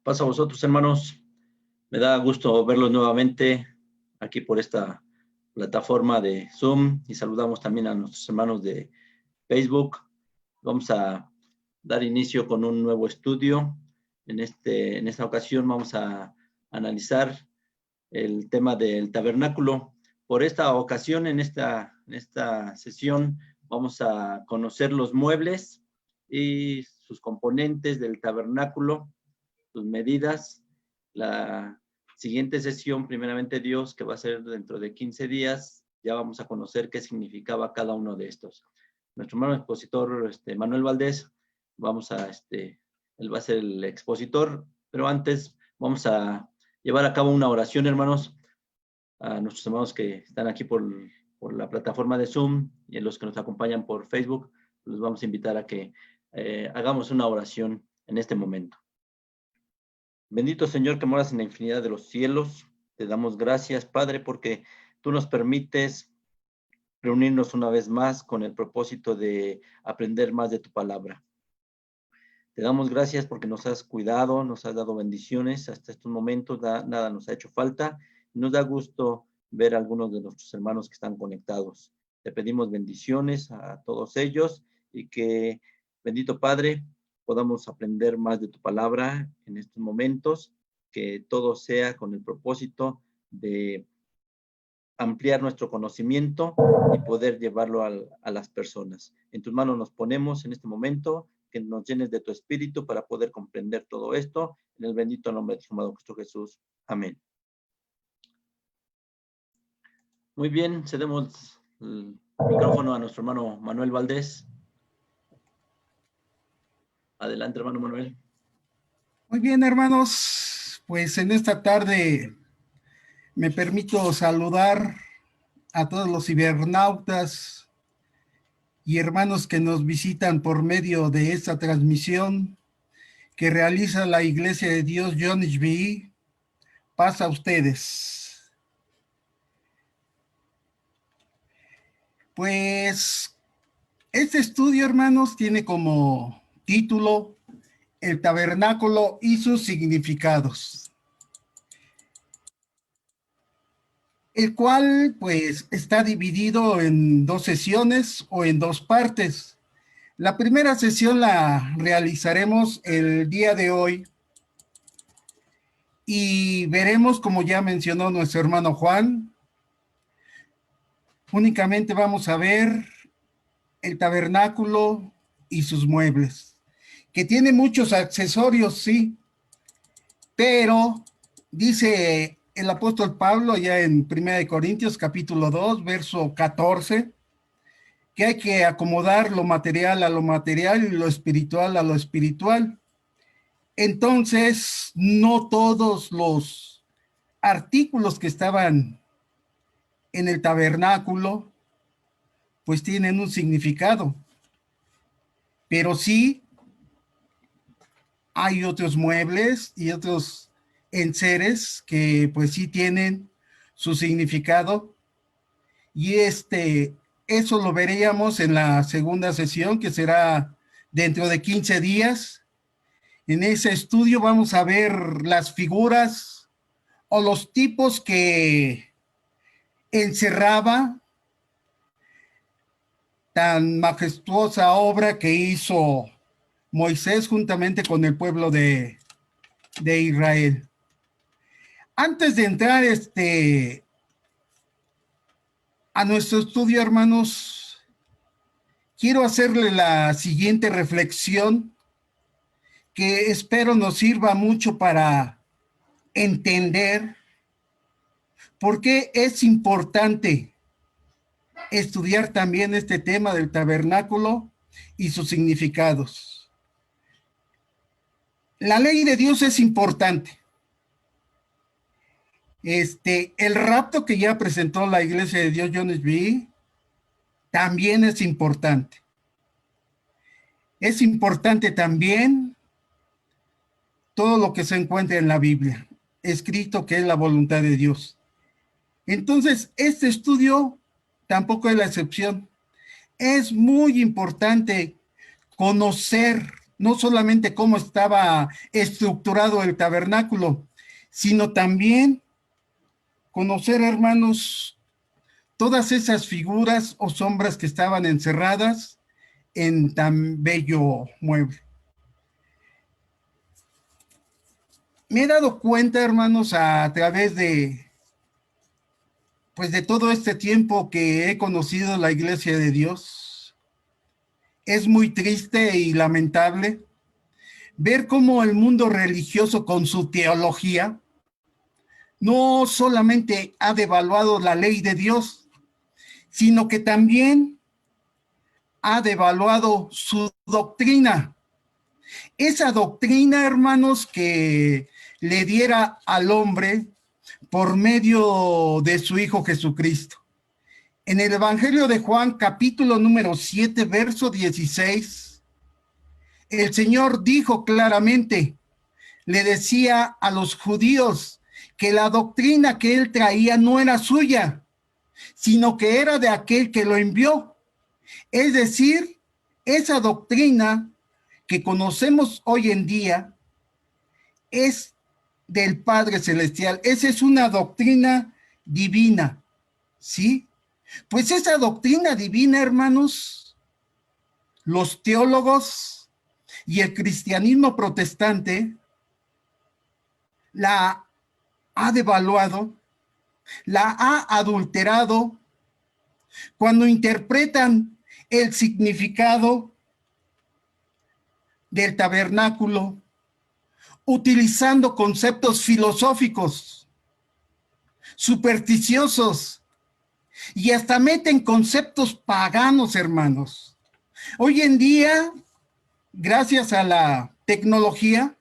Pasa a vosotros, hermanos. Me da gusto verlos nuevamente aquí por esta plataforma de Zoom y saludamos también a nuestros hermanos de Facebook. Vamos a dar inicio con un nuevo estudio. En esta ocasión vamos a analizar el tema del tabernáculo. Por esta ocasión, en esta sesión, vamos a conocer los muebles y sus componentes del tabernáculo, sus medidas. La siguiente sesión, primeramente Dios, que va a ser dentro de 15 días, ya vamos a conocer qué significaba cada uno de estos. Nuestro hermano expositor, Manuel Valdés, él va a ser el expositor, pero antes vamos a llevar a cabo una oración, hermanos, a nuestros hermanos que están aquí por la plataforma de Zoom y a los que nos acompañan por Facebook. Los vamos a invitar a que hagamos una oración en este momento. Bendito Señor que moras en la infinidad de los cielos, te damos gracias, Padre, porque tú nos permites reunirnos una vez más con el propósito de aprender más de tu palabra. Te damos gracias porque nos has cuidado, nos has dado bendiciones hasta estos momentos, nada nos ha hecho falta. Nos da gusto ver a algunos de nuestros hermanos que están conectados. Te pedimos bendiciones a todos ellos y que, bendito Padre, podamos aprender más de tu palabra en estos momentos, que todo sea con el propósito de ampliar nuestro conocimiento y poder llevarlo a las personas. En tus manos nos ponemos en este momento, que nos llenes de tu espíritu para poder comprender todo esto, en el bendito nombre de tu amado Cristo Jesús. Amén. Muy bien, cedemos el micrófono a nuestro hermano Manuel Valdés. Adelante, hermano Manuel. Muy bien, hermanos, pues en esta tarde me permito saludar a todos los cibernautas y hermanos que nos visitan por medio de esta transmisión que realiza la Iglesia de Dios John HB. Paz a ustedes. Pues este estudio, hermanos, tiene como título El tabernáculo y sus significados, el cual pues está dividido en dos sesiones o en dos partes. La primera sesión la realizaremos el día de hoy y veremos, como ya mencionó nuestro hermano Juan, únicamente vamos a ver el tabernáculo y sus muebles, que tiene muchos accesorios, sí, pero dice el apóstol Pablo ya en 1 Corintios capítulo 2, verso 14, que hay que acomodar lo material a lo material y lo espiritual a lo espiritual. Entonces, no todos los artículos que estaban en el tabernáculo, pues tienen un significado, pero sí hay otros muebles y otros enseres que pues sí tienen su significado, y eso lo veríamos en la segunda sesión, que será dentro de 15 días. En ese estudio vamos a ver las figuras o los tipos que encerraba tan majestuosa obra que hizo Moisés juntamente con el pueblo de Israel. Antes de entrar a nuestro estudio, hermanos, quiero hacerle la siguiente reflexión que espero nos sirva mucho para entender por qué es importante estudiar también este tema del tabernáculo y sus significados. La ley de Dios es importante. El rapto que ya presentó la Iglesia de Dios John HB también es importante. Es importante también todo lo que se encuentra en la Biblia, escrito que es la voluntad de Dios. Entonces, este estudio tampoco es la excepción. Es muy importante conocer no solamente cómo estaba estructurado el tabernáculo, sino también conocer, hermanos, todas esas figuras o sombras que estaban encerradas en tan bello mueble. Me he dado cuenta, hermanos, a través pues de todo este tiempo que he conocido la Iglesia de Dios, es muy triste y lamentable ver cómo el mundo religioso con su teología no solamente ha devaluado la ley de Dios, sino que también ha devaluado su doctrina. Esa doctrina, hermanos, que le diera al hombre por medio de su Hijo Jesucristo. En el Evangelio de Juan, capítulo número 7, verso 16, el Señor dijo claramente, le decía a los judíos que la doctrina que él traía no era suya, sino que era de aquel que lo envió. Es decir, esa doctrina que conocemos hoy en día es del Padre Celestial. Esa es una doctrina divina, ¿sí? Pues esa doctrina divina, hermanos, los teólogos y el cristianismo protestante la ha devaluado, la ha adulterado cuando interpretan el significado del tabernáculo utilizando conceptos filosóficos, supersticiosos y hasta meten conceptos paganos, hermanos. Hoy en día, gracias a la tecnología,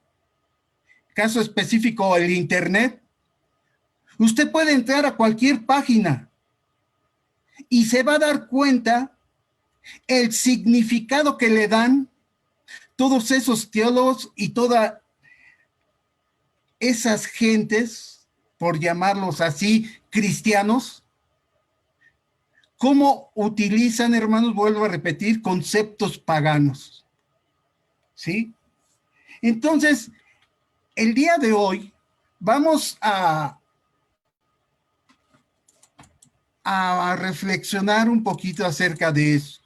caso específico el internet, usted puede entrar a cualquier página y se va a dar cuenta el significado que le dan todos esos teólogos y todas esas gentes, por llamarlos así, cristianos, cómo utilizan, hermanos, vuelvo a repetir, conceptos paganos. ¿Sí? Entonces, el día de hoy vamos a reflexionar un poquito acerca de eso.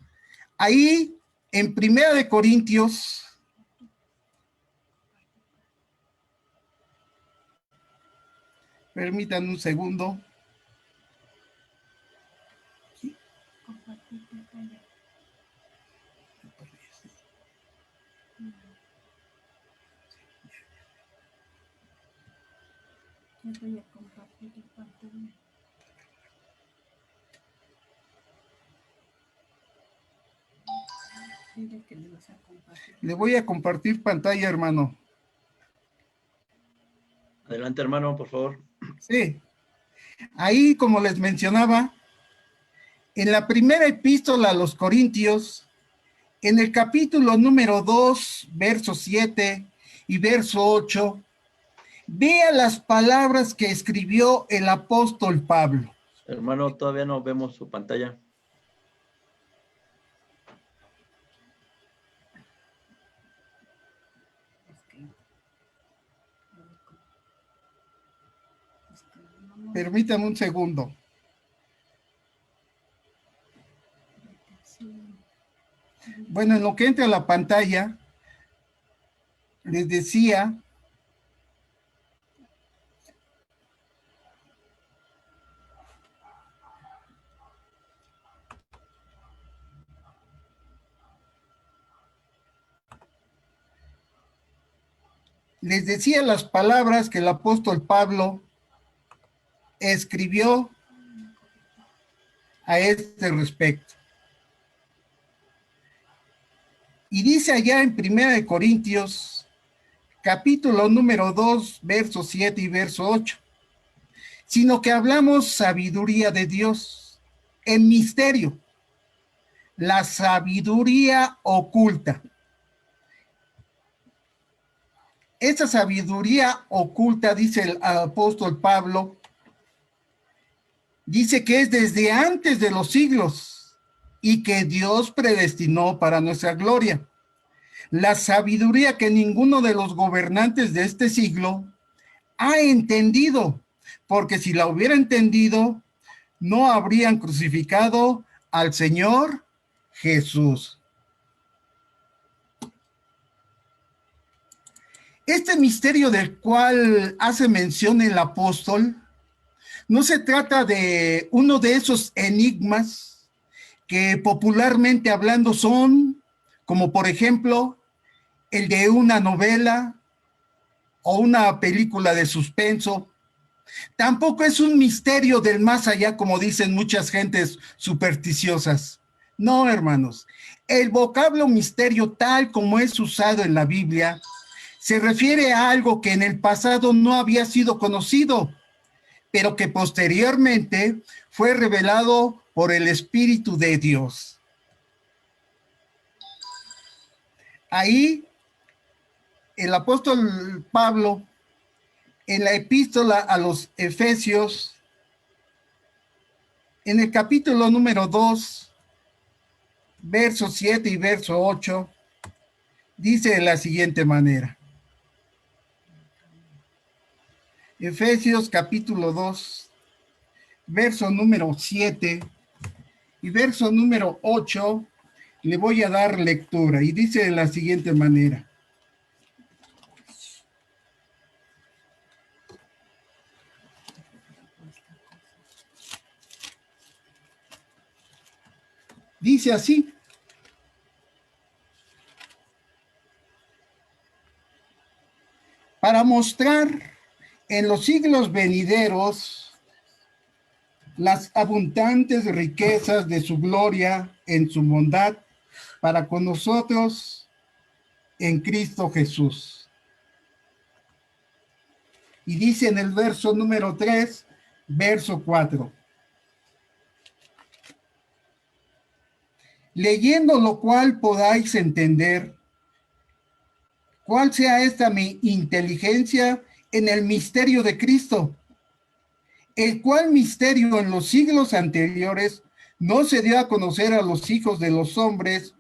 Ahí, en 1 Corintios, permítanme un segundo. Voy a compartir pantalla. Le voy a compartir pantalla, hermano. Adelante, hermano, por favor. Sí. Ahí, como les mencionaba, en la primera epístola a los Corintios, en el capítulo número 2, verso 7 y verso 8, vea las palabras que escribió el apóstol Pablo. Hermano, todavía no vemos su pantalla. Permítame un segundo. Bueno, en lo que entra a la pantalla, les decía las palabras que el apóstol Pablo escribió a este respecto. Y dice allá en 1 Corintios, capítulo número 2, verso 7 y verso 8, sino que hablamos sabiduría de Dios en misterio, la sabiduría oculta. Esa sabiduría oculta, dice el apóstol Pablo, dice que es desde antes de los siglos y que Dios predestinó para nuestra gloria, la sabiduría que ninguno de los gobernantes de este siglo ha entendido, porque si la hubiera entendido, no habrían crucificado al Señor Jesús. Este misterio del cual hace mención el apóstol, no se trata de uno de esos enigmas que popularmente hablando son, como por ejemplo, el de una novela o una película de suspenso. Tampoco es un misterio del más allá, como dicen muchas gentes supersticiosas. No, hermanos, el vocablo misterio tal como es usado en la Biblia se refiere a algo que en el pasado no había sido conocido, pero que posteriormente fue revelado por el Espíritu de Dios. Ahí el apóstol Pablo, en la epístola a los Efesios, en el capítulo número 2, verso 7 y verso 8, dice de la siguiente manera. Efesios capítulo 2, verso número 7 y verso número 8, le voy a dar lectura y dice de la siguiente manera. Dice así: para mostrar en los siglos venideros las abundantes riquezas de su gloria en su bondad para con nosotros en Cristo Jesús. Y dice en el verso número 3, verso 4. Leyendo lo cual podáis entender cuál sea esta mi inteligencia en el misterio de Cristo, el cual misterio en los siglos anteriores no se dio a conocer a los hijos de los hombres,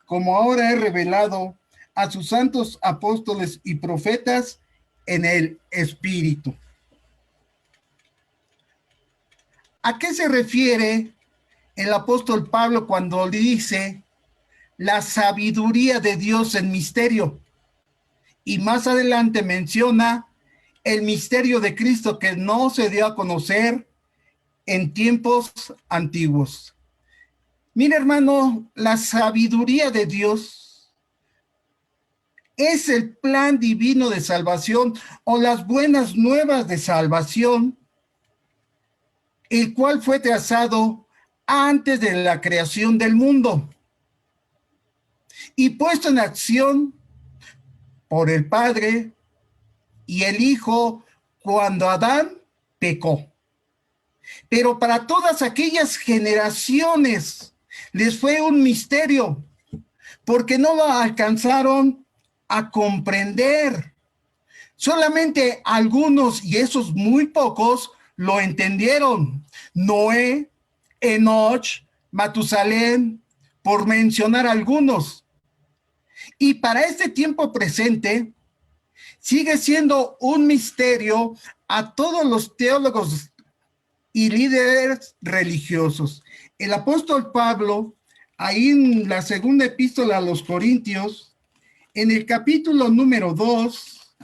como ahora es revelado a sus santos apóstoles y profetas en el Espíritu. ¿A qué se refiere el apóstol Pablo cuando dice la sabiduría de Dios en misterio? Y más adelante menciona el misterio de Cristo que no se dio a conocer en tiempos antiguos. Mira, hermano, la sabiduría de Dios es el plan divino de salvación o las buenas nuevas de salvación, el cual fue trazado antes de la creación del mundo y puesto en acción por el Padre y el Hijo cuando Adán pecó. Pero para todas aquellas generaciones les fue un misterio, porque no lo alcanzaron a comprender. Solamente algunos, y esos muy pocos, lo entendieron. Noé, Enoch, Matusalén, por mencionar algunos. Y para este tiempo presente, sigue siendo un misterio a todos los teólogos y líderes religiosos. El apóstol Pablo, ahí en la segunda epístola a los Corintios, en el capítulo número 2,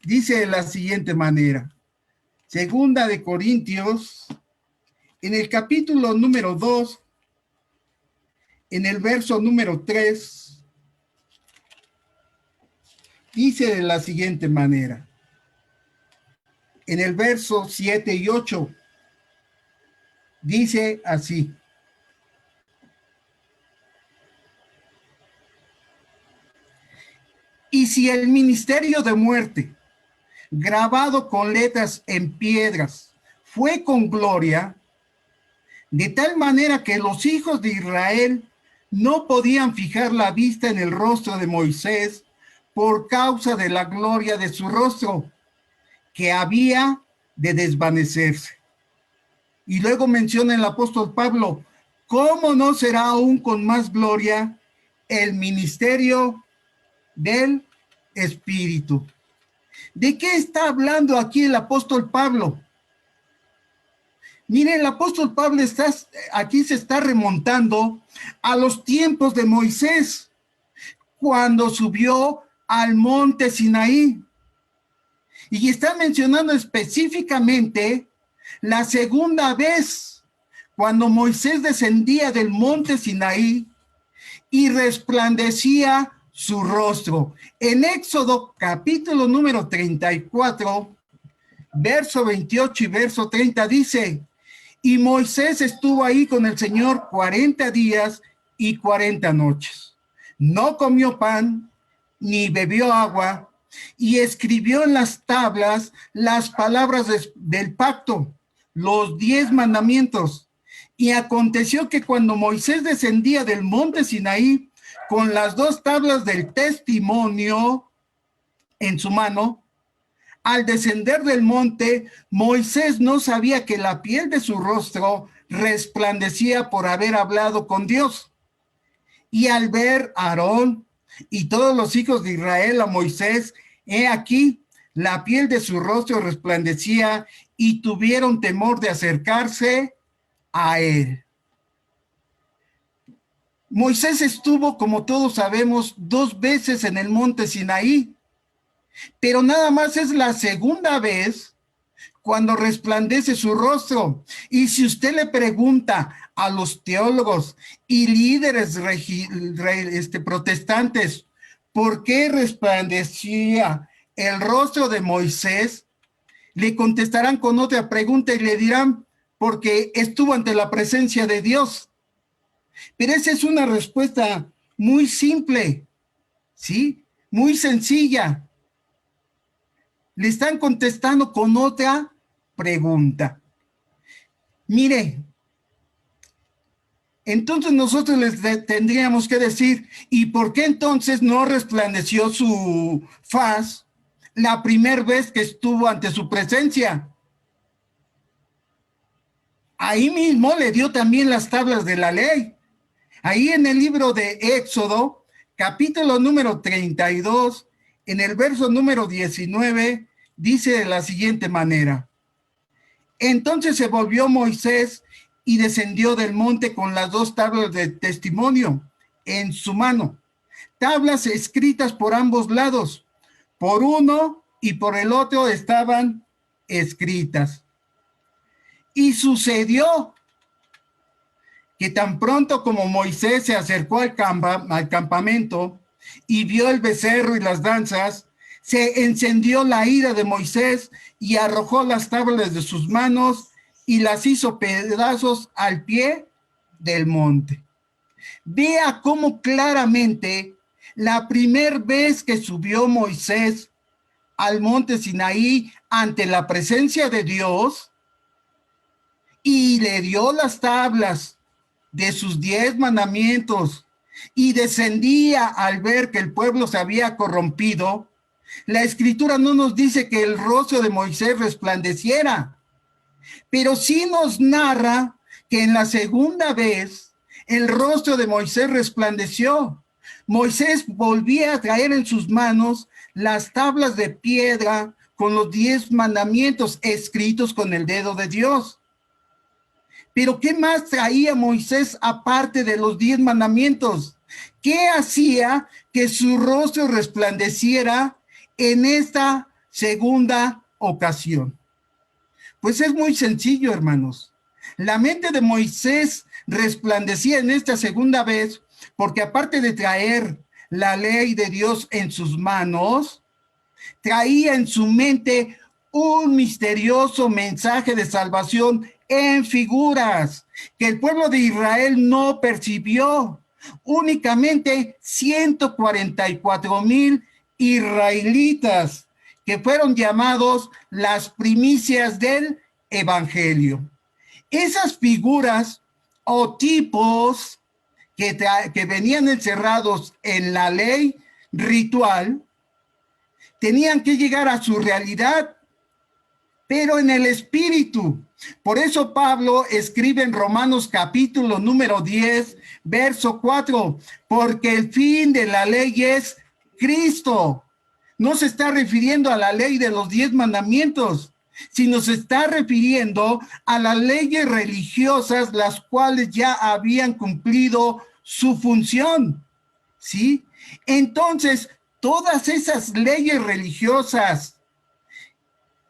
dice de la siguiente manera. Segunda de Corintios, en el capítulo número 2, en el verso número 3, dice de la siguiente manera. En el verso 7 y 8, dice así. Y si el ministerio de muerte, grabado con letras en piedras, fue con gloria, de tal manera que los hijos de Israel no podían fijar la vista en el rostro de Moisés por causa de la gloria de su rostro, que había de desvanecerse. Y luego menciona el apóstol Pablo, ¿cómo no será aún con más gloria el ministerio del Espíritu. ¿De qué está hablando aquí el apóstol Pablo? Mire, el apóstol Pablo aquí se está remontando a los tiempos de Moisés, cuando subió al monte Sinaí. Y está mencionando específicamente la segunda vez, cuando Moisés descendía del monte Sinaí y resplandecía su rostro. En Éxodo capítulo número 34, verso 28 y verso 30 dice: y Moisés estuvo ahí con el Señor 40 días y 40 noches. No comió pan, ni bebió agua, y escribió en las tablas las palabras del pacto, los 10 mandamientos. Y aconteció que cuando Moisés descendía del monte Sinaí con las 2 tablas del testimonio en su mano, al descender del monte, Moisés no sabía que la piel de su rostro resplandecía por haber hablado con Dios. Y al ver a Aarón y todos los hijos de Israel a Moisés, he aquí, la piel de su rostro resplandecía y tuvieron temor de acercarse a él. Moisés estuvo, como todos sabemos, 2 veces en el monte Sinaí, pero nada más es la segunda vez cuando resplandece su rostro. Y si usted le pregunta a los teólogos y líderes protestantes por qué resplandecía el rostro de Moisés, le contestarán con otra pregunta y le dirán: porque estuvo ante la presencia de Dios. Pero esa es una respuesta muy simple, ¿sí? Muy sencilla. Le están contestando con otra pregunta. Mire, entonces nosotros les tendríamos que decir: ¿y por qué entonces no resplandeció su faz la primera vez que estuvo ante su presencia? Ahí mismo le dio también las tablas de la ley. Ahí en el libro de Éxodo, capítulo número 32, en el verso número 19, dice de la siguiente manera: entonces se volvió Moisés y descendió del monte con las 2 tablas de testimonio en su mano, tablas escritas por ambos lados, por uno y por el otro estaban escritas. Y sucedió que tan pronto como Moisés se acercó al campamento y vio el becerro y las danzas, se encendió la ira de Moisés y arrojó las tablas de sus manos y las hizo pedazos al pie del monte. Vea cómo claramente la primera vez que subió Moisés al monte Sinaí ante la presencia de Dios y le dio las tablas de sus 10 mandamientos y descendía al ver que el pueblo se había corrompido, la escritura no nos dice que el rostro de Moisés resplandeciera, pero sí nos narra que en la segunda vez el rostro de Moisés resplandeció. Moisés volvía a traer en sus manos las tablas de piedra con los 10 mandamientos escritos con el dedo de Dios. Pero ¿qué más traía Moisés aparte de los 10 mandamientos? ¿Qué hacía que su rostro resplandeciera en esta segunda ocasión? Pues es muy sencillo, hermanos. La mente de Moisés resplandecía en esta segunda vez porque aparte de traer la ley de Dios en sus manos, traía en su mente un misterioso mensaje de salvación en figuras que el pueblo de Israel no percibió. Únicamente 144,000 israelitas que fueron llamados las primicias del evangelio. Esas figuras o tipos que venían encerrados en la ley ritual tenían que llegar a su realidad, pero en el espíritu. Por eso Pablo escribe en Romanos capítulo número 10, verso 4, porque el fin de la ley es Cristo no se está refiriendo a la ley de los 10 mandamientos, sino se está refiriendo a las leyes religiosas, las cuales ya habían cumplido su función, ¿sí? Entonces, todas esas leyes religiosas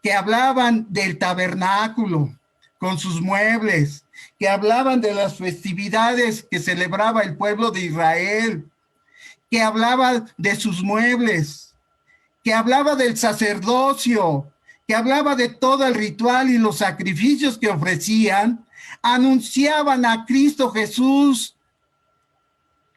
que hablaban del tabernáculo con sus muebles, que hablaban de las festividades que celebraba el pueblo de Israel, que hablaba de sus muebles, que hablaba del sacerdocio, que hablaba de todo el ritual y los sacrificios que ofrecían, anunciaban a Cristo Jesús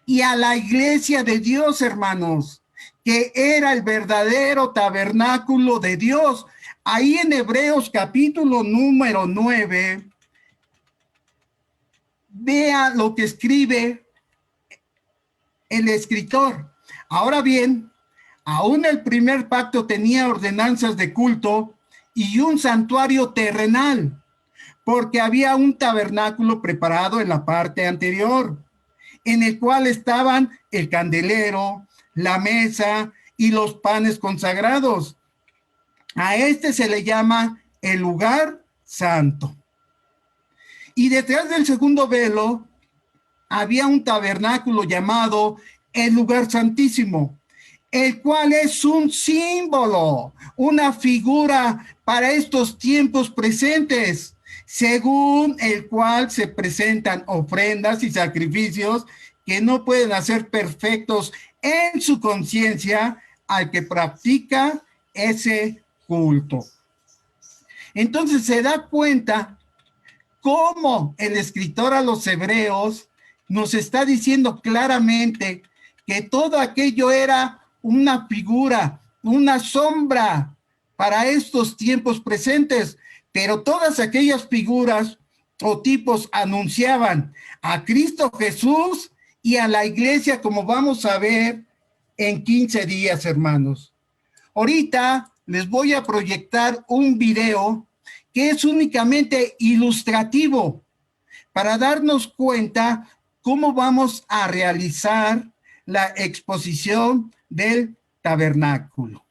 y a la iglesia de Dios, hermanos, que era el verdadero tabernáculo de Dios. Ahí en Hebreos capítulo número 9, vea lo que escribe el escritor. Ahora bien, aún el primer pacto tenía ordenanzas de culto y un santuario terrenal, porque había un tabernáculo preparado en la parte anterior, en el cual estaban el candelero, la mesa y los panes consagrados. A este se le llama el lugar santo. Y detrás del segundo velo había un tabernáculo llamado el lugar santísimo, el cual es un símbolo, una figura para estos tiempos presentes, según el cual se presentan ofrendas y sacrificios que no pueden hacer perfectos en su conciencia al que practica ese culto. Entonces se da cuenta cómo el escritor a los hebreos nos está diciendo claramente que todo aquello era una figura, una sombra para estos tiempos presentes, pero todas aquellas figuras o tipos anunciaban a Cristo Jesús y a la iglesia, como vamos a ver en 15 días, hermanos. Ahorita les voy a proyectar un video que es únicamente ilustrativo para darnos cuenta cómo vamos a realizar la exposición del tabernáculo.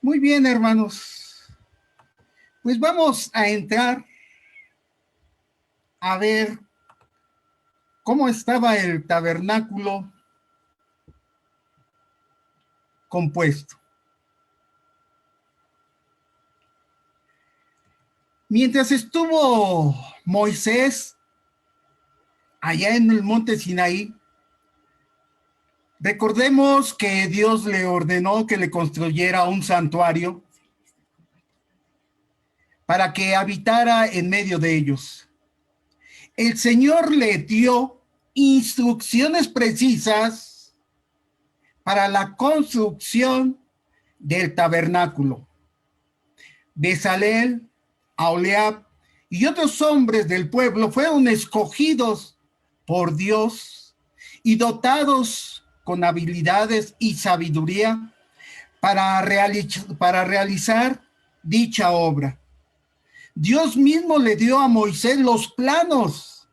Muy bien, hermanos. Pues vamos a entrar a ver cómo estaba el tabernáculo compuesto. Mientras estuvo Moisés allá en el monte Sinaí, recordemos que Dios le ordenó que le construyera un santuario para que habitara en medio de ellos. El Señor le dio instrucciones precisas para la construcción del tabernáculo. Bezalel, Aholiab y otros hombres del pueblo fueron escogidos por Dios y dotados con habilidades y sabiduría para realizar dicha obra. Dios mismo le dio a Moisés los planos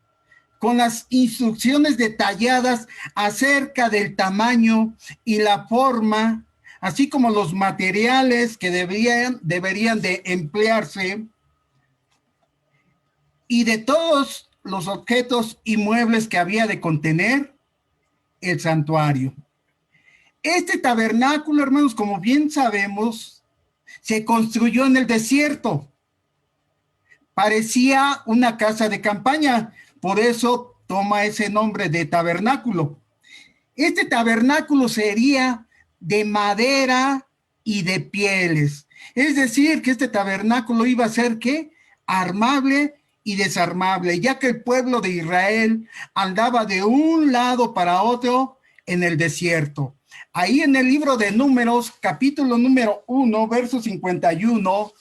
con las instrucciones detalladas acerca del tamaño y la forma, así como los materiales que deberían de emplearse y de todos los objetos y muebles que había de contener el santuario. Este tabernáculo, hermanos, como bien sabemos, se construyó en el desierto. Parecía una casa de campaña, por eso toma ese nombre de tabernáculo. Este tabernáculo sería de madera y de pieles. Es decir, que este tabernáculo iba a ser, ¿qué? Armable y desarmable, ya que el pueblo de Israel andaba de un lado para otro en el desierto. Ahí en el libro de Números, capítulo número 1, verso 51,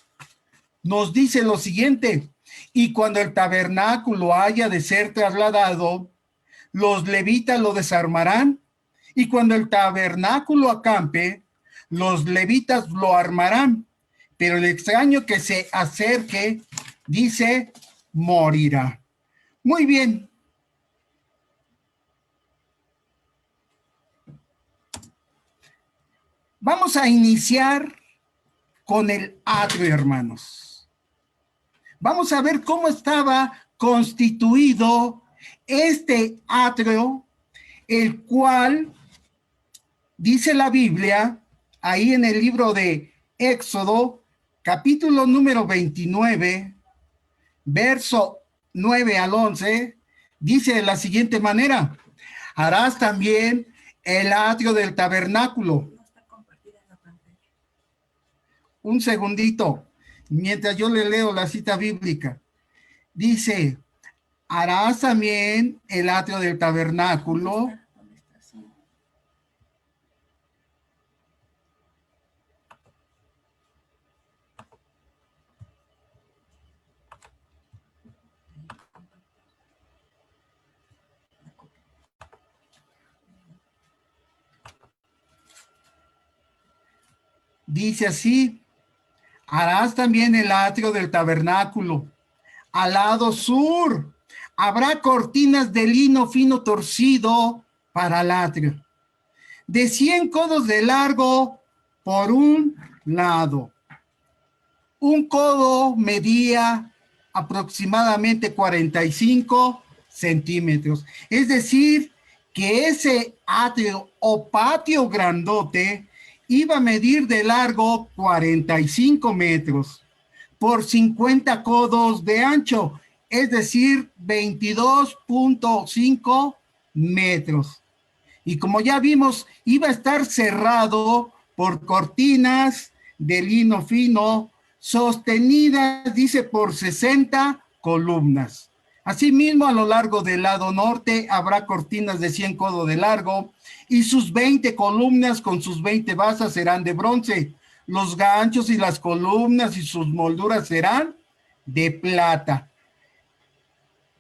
nos dice lo siguiente: y cuando el tabernáculo haya de ser trasladado, los levitas lo desarmarán, y cuando el tabernáculo acampe, los levitas lo armarán, pero el extraño que se acerque, dice, morirá. Muy bien. Vamos a iniciar con el atrio, hermanos. Vamos a ver cómo estaba constituido este atrio, el cual dice la Biblia, ahí en el libro de Éxodo, capítulo número 29, verso 9 al 11, dice de la siguiente manera: harás también el atrio del tabernáculo. No está compartida en la pantalla. Un segundito, mientras yo le leo la cita bíblica. Dice, harás también el atrio del tabernáculo. ¿Dónde está? Sí. Dice así, harás también el atrio del tabernáculo. Al lado sur habrá cortinas de lino fino torcido para el atrio, de 100 codos de largo por un lado. Un codo medía aproximadamente 45 centímetros. Es decir, que ese atrio o patio grandote iba a medir de largo 45 metros por 50 codos de ancho, es decir, 22.5 metros. Y como ya vimos, iba a estar cerrado por cortinas de lino fino, sostenidas, dice, por 60 columnas. Asimismo, a lo largo del lado norte habrá cortinas de 100 codos de largo y sus 20 columnas con sus 20 basas serán de bronce. Los ganchos y las columnas y sus molduras serán de plata.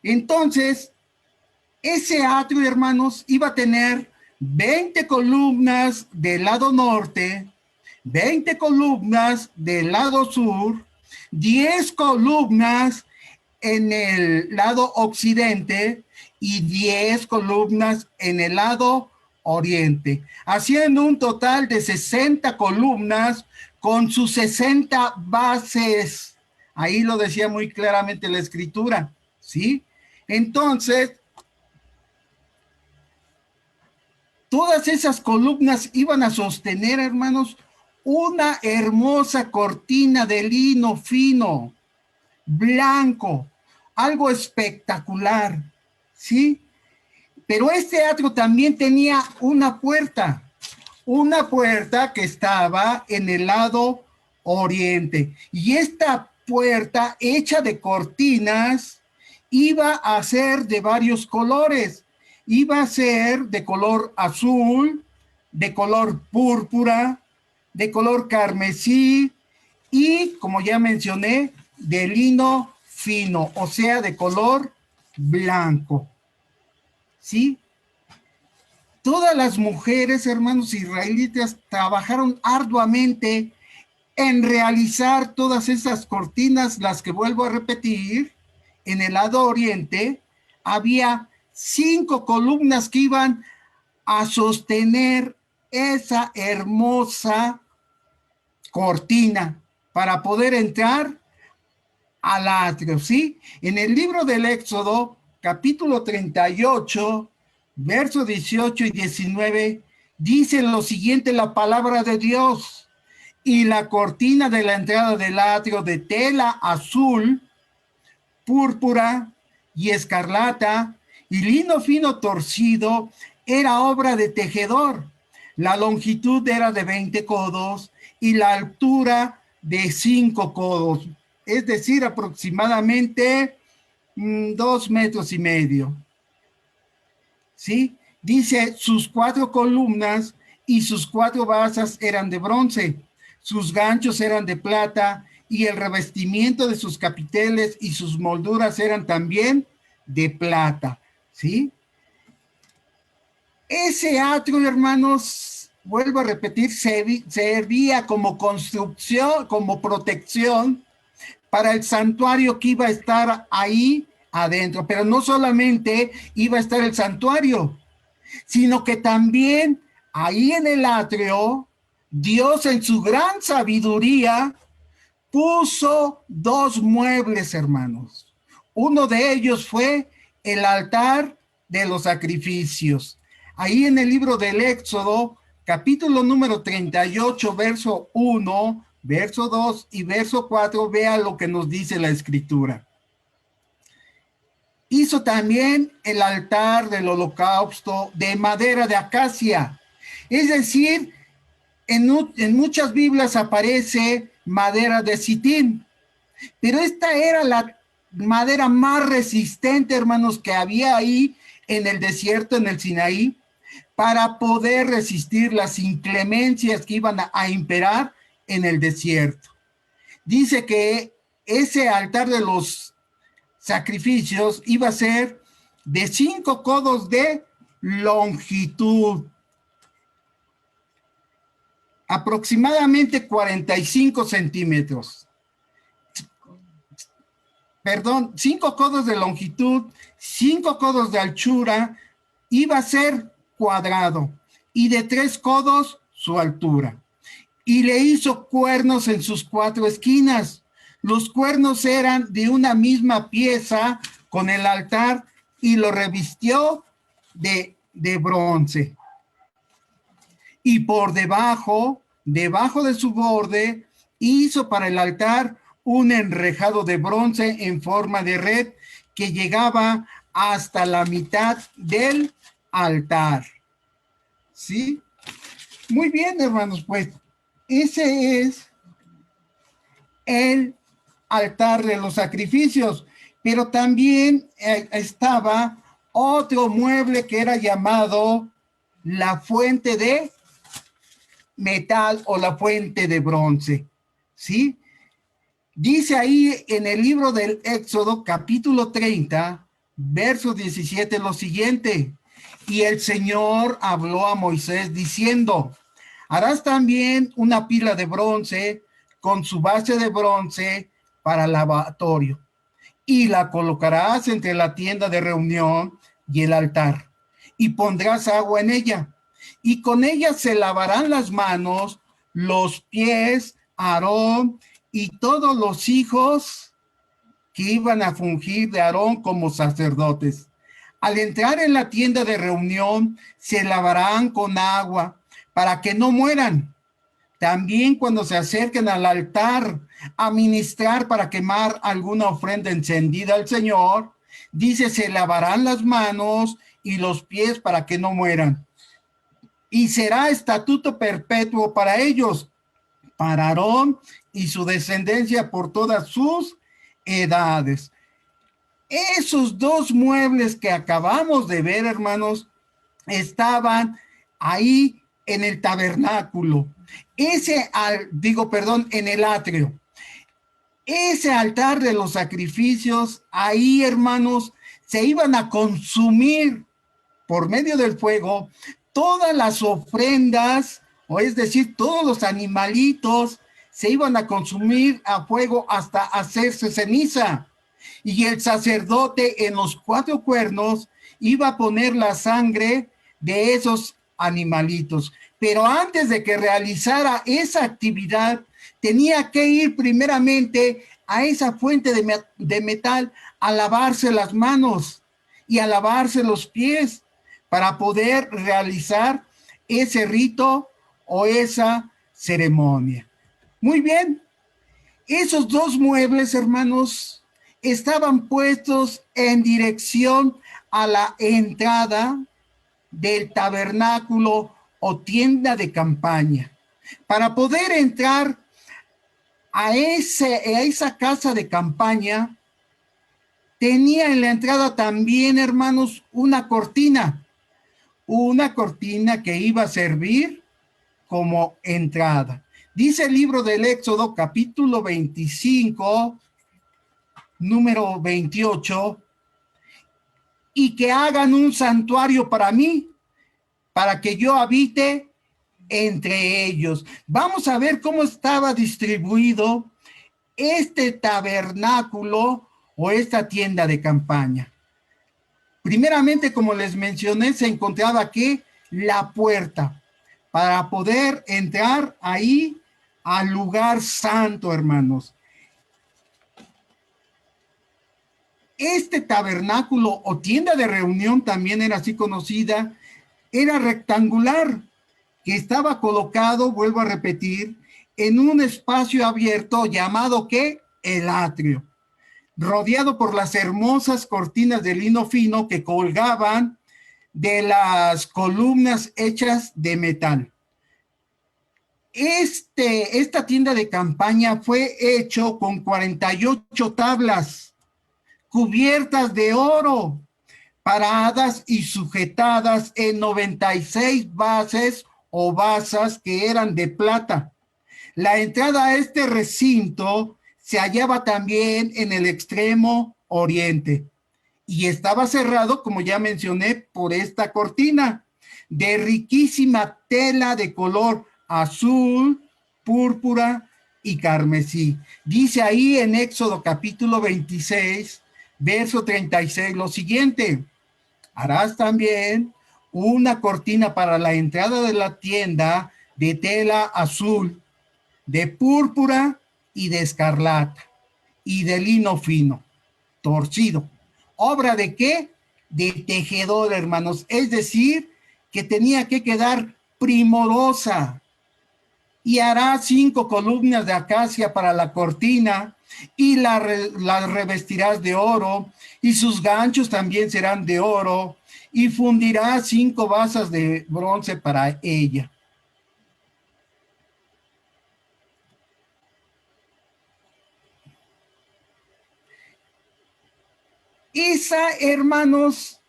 Entonces, ese atrio, hermanos, iba a tener 20 columnas del lado norte, 20 columnas del lado sur, 10 columnas en el lado occidente y 10 columnas en el lado oriente, haciendo un total de 60 columnas con sus 60 bases. Ahí lo decía muy claramente la escritura, ¿sí? Entonces, todas esas columnas iban a sostener, hermanos, una hermosa cortina de lino fino, blanco, algo espectacular, ¿sí? Pero este atrio también tenía una puerta que estaba en el lado oriente. Y esta puerta hecha de cortinas iba a ser de varios colores. Iba a ser de color azul, de color púrpura, de color carmesí y, como ya mencioné, de lino fino, o sea, de color blanco. ¿Sí? Todas las mujeres, hermanos israelitas, trabajaron arduamente en realizar todas esas cortinas, las que vuelvo a repetir. En el lado oriente había 5 columnas que iban a sostener esa hermosa cortina para poder entrar al atrio, ¿sí? En el libro del Éxodo, capítulo 38, versos 18 y 19, dice lo siguiente la palabra de Dios: y la cortina de la entrada del atrio de tela azul, púrpura y escarlata y lino fino torcido era obra de tejedor. La longitud era de 20 codos y la altura de 5 codos, es decir, aproximadamente 2,5 metros. ¿Sí? Dice, sus 4 columnas y sus 4 basas eran de bronce, sus ganchos eran de plata y el revestimiento de sus capiteles y sus molduras eran también de plata. ¿Sí? Ese atrio, hermanos, vuelvo a repetir, servía como construcción, como protección para el santuario que iba a estar ahí adentro. Pero no solamente iba a estar el santuario, sino que también ahí en el atrio, Dios en su gran sabiduría puso 2 muebles, hermanos. Uno de ellos fue el altar de los sacrificios. Ahí en el libro del Éxodo, capítulo número 38, verso 1, verso 2 y verso 4, vea lo que nos dice la escritura. Hizo también el altar del holocausto de madera de acacia. Es decir, en muchas Biblias aparece madera de sitín, pero esta era la madera más resistente, hermanos, que había ahí en el desierto, en el Sinaí, para poder resistir las inclemencias que iban a imperar en el desierto. Dice que ese altar de los sacrificios iba a ser de 5 codos de longitud, aproximadamente 45 centímetros. Perdón, 5 codos de longitud, 5 codos de anchura, iba a ser cuadrado y de 3 codos su altura. Y le hizo cuernos en sus 4 esquinas. Los cuernos eran de una misma pieza con el altar y lo revistió de bronce. Y por debajo de su borde, hizo para el altar un enrejado de bronce en forma de red que llegaba hasta la mitad del altar. ¿Sí? Muy bien, hermanos, pues ese es el altar de los sacrificios, pero también estaba otro mueble que era llamado la fuente de metal o la fuente de bronce. ¿Sí? Dice ahí en el libro del Éxodo, capítulo 30, verso 17, lo siguiente: y el Señor habló a Moisés diciendo, harás también una pila de bronce con su base de bronce para el lavatorio, y la colocarás entre la tienda de reunión y el altar, y pondrás agua en ella, y con ella se lavarán las manos, los pies, Aarón y todos los hijos que iban a fungir de Aarón como sacerdotes. Al entrar en la tienda de reunión, se lavarán con agua para que no mueran. También cuando se acerquen al altar a ministrar para quemar alguna ofrenda encendida al Señor, dice, se lavarán las manos y los pies para que no mueran. Y será estatuto perpetuo para ellos, para Aarón y su descendencia por todas sus edades. Esos dos muebles que acabamos de ver, hermanos, estaban ahí en el tabernáculo. En el atrio. Ese altar de los sacrificios, ahí, hermanos, se iban a consumir por medio del fuego todas las ofrendas, o es decir, todos los animalitos se iban a consumir a fuego hasta hacerse ceniza. Y el sacerdote en los 4 cuernos iba a poner la sangre de esos animalitos. Pero antes de que realizara esa actividad, tenía que ir primeramente a esa fuente de metal a lavarse las manos y a lavarse los pies para poder realizar ese rito o esa ceremonia. Muy bien, esos dos muebles, hermanos, estaban puestos en dirección a la entrada del tabernáculo o tienda de campaña. Para poder entrar a esa casa de campaña, tenía en la entrada también, hermanos, una cortina que iba a servir como entrada. Dice el libro del Éxodo, capítulo 25, número 28, y que hagan un santuario para mí, para que yo habite entre ellos. Vamos a ver cómo estaba distribuido este tabernáculo o esta tienda de campaña. Primeramente, como les mencioné, se encontraba aquí la puerta para poder entrar ahí al lugar santo, hermanos. Este tabernáculo o tienda de reunión, también era así conocida, era rectangular, que estaba colocado, vuelvo a repetir, en un espacio abierto llamado ¿qué? El atrio, rodeado por las hermosas cortinas de lino fino que colgaban de las columnas hechas de metal. Esta tienda de campaña fue hecho con 48 tablas cubiertas de oro, paradas y sujetadas en 96 bases o basas que eran de plata. La entrada a este recinto se hallaba también en el extremo oriente y estaba cerrado, como ya mencioné, por esta cortina de riquísima tela de color azul, púrpura y carmesí. Dice ahí en Éxodo capítulo 26, verso 36, lo siguiente: harás también una cortina para la entrada de la tienda de tela azul, de púrpura y de escarlata, y de lino fino, torcido. ¿Obra de qué? De tejedor, hermanos. Es decir, que tenía que quedar primorosa. Y hará 5 columnas de acacia para la cortina, y las revestirás de oro, y sus ganchos también serán de oro, y fundirá 5 basas de bronce para ella. Hermanos,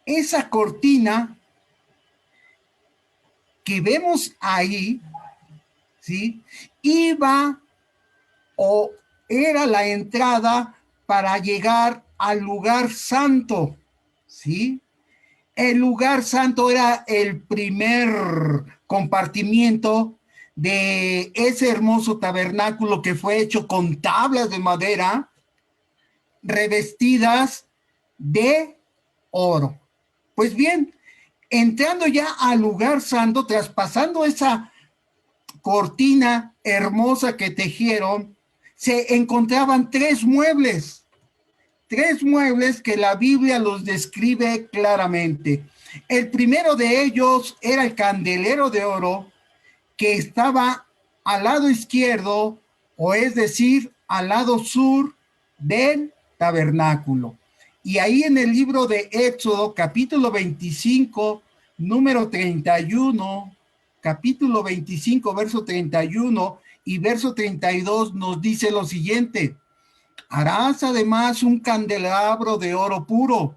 esa cortina que vemos ahí, ¿sí? Iba o era la entrada para llegar al lugar santo, ¿sí? El lugar santo era el primer compartimiento de ese hermoso tabernáculo que fue hecho con tablas de madera revestidas de oro. Pues bien, Entrando ya al lugar santo, traspasando esa cortina hermosa que tejieron, se encontraban tres muebles que la Biblia los describe claramente. El primero de ellos era el candelero de oro que estaba al lado izquierdo, o es decir, al lado sur del tabernáculo. Y ahí en el libro de Éxodo, capítulo 25, número 31, capítulo 25, verso 31 y verso 32 nos dice lo siguiente: harás además un candelabro de oro puro.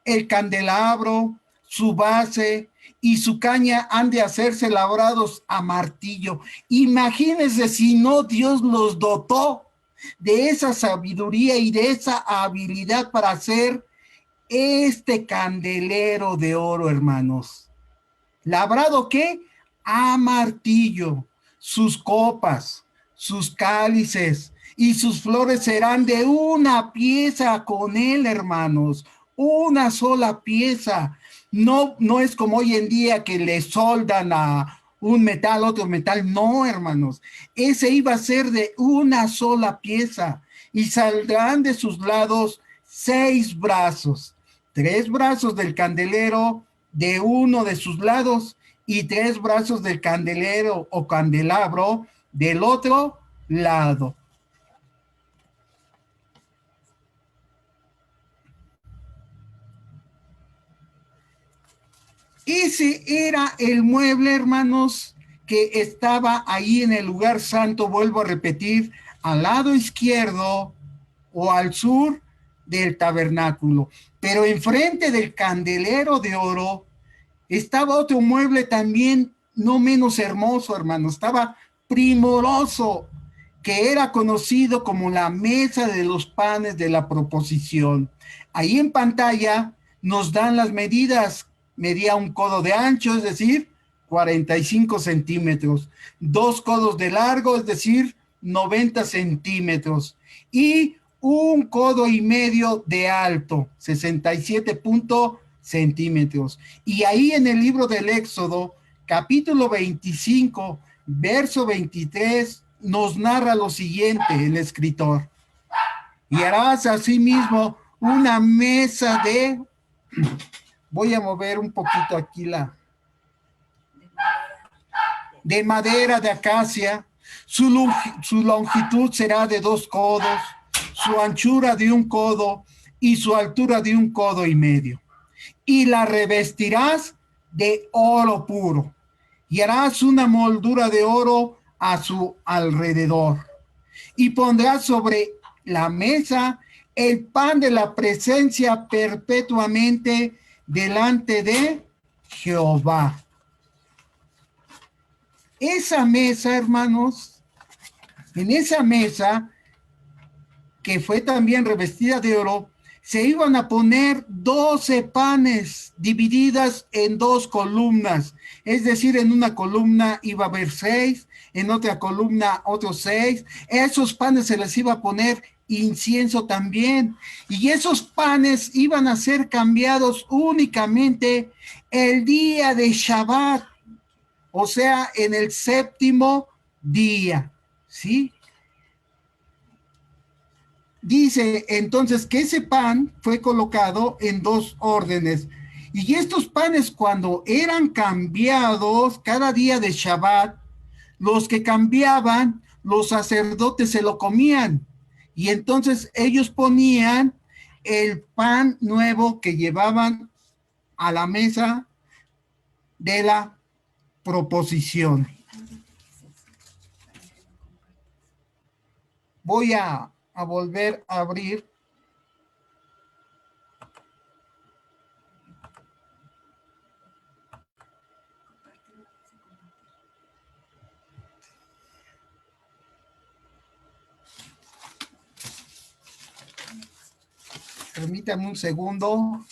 El candelabro, su base y su caña han de hacerse labrados a martillo. Imagínense si no Dios los dotó de esa sabiduría y de esa habilidad para hacer este candelero de oro, hermanos. ¿Labrado qué? A martillo. Sus copas, sus cálices y sus flores serán de una pieza con él, hermanos. Una sola pieza. No, no es como hoy en día que le soldan a un metal, otro metal. No, hermanos. Ese iba a ser de una sola pieza. Y saldrán de sus lados 6 brazos. 3 brazos del candelero de uno de sus lados y 3 brazos del candelero o candelabro del otro lado. Ese era el mueble, hermanos, que estaba ahí en el lugar santo, vuelvo a repetir, al lado izquierdo o al sur del tabernáculo. Pero enfrente del candelero de oro estaba otro mueble también no menos hermoso, hermano, estaba primoroso, que era conocido como la mesa de los panes de la proposición. Ahí en pantalla nos dan las medidas. Medía un codo de ancho, es decir, 45 centímetros, 2 codos de largo, es decir, 90 centímetros, y un codo y medio de alto, 67 centímetros. Y ahí en el libro del Éxodo, capítulo 25, verso 23, nos narra lo siguiente el escritor: y harás asimismo una mesa de... Voy a mover un poquito aquí de madera de acacia. Su longitud será de 2 codos, su anchura de 1 codo y su altura de 1 codo y medio. Y la revestirás de oro puro y harás una moldura de oro a su alrededor. Y pondrás sobre la mesa el pan de la presencia perpetuamente delante de Jehová. Esa mesa, hermanos, en esa mesa, que fue también revestida de oro, se iban a poner 12 panes divididas en 2 columnas. Es decir, en una columna iba a haber 6, en otra columna otros 6. Esos panes se les iba a poner incienso también. Y esos panes iban a ser cambiados únicamente el día de Shabbat, o sea, en el 7º día, ¿sí? Dice entonces que ese pan fue colocado en 2 órdenes. Y estos panes, cuando eran cambiados cada día de Shabbat, los que cambiaban, los sacerdotes se lo comían. Y entonces ellos ponían el pan nuevo que llevaban a la mesa de la proposición. Voy a volver a abrir. Permítame un segundo.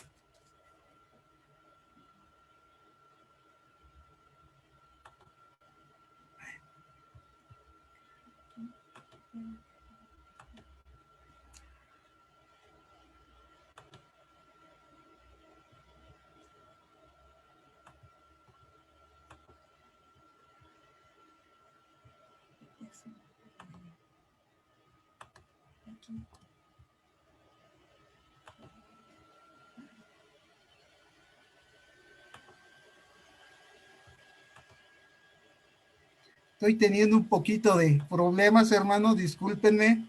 Estoy teniendo un poquito de problemas, hermanos, discúlpenme.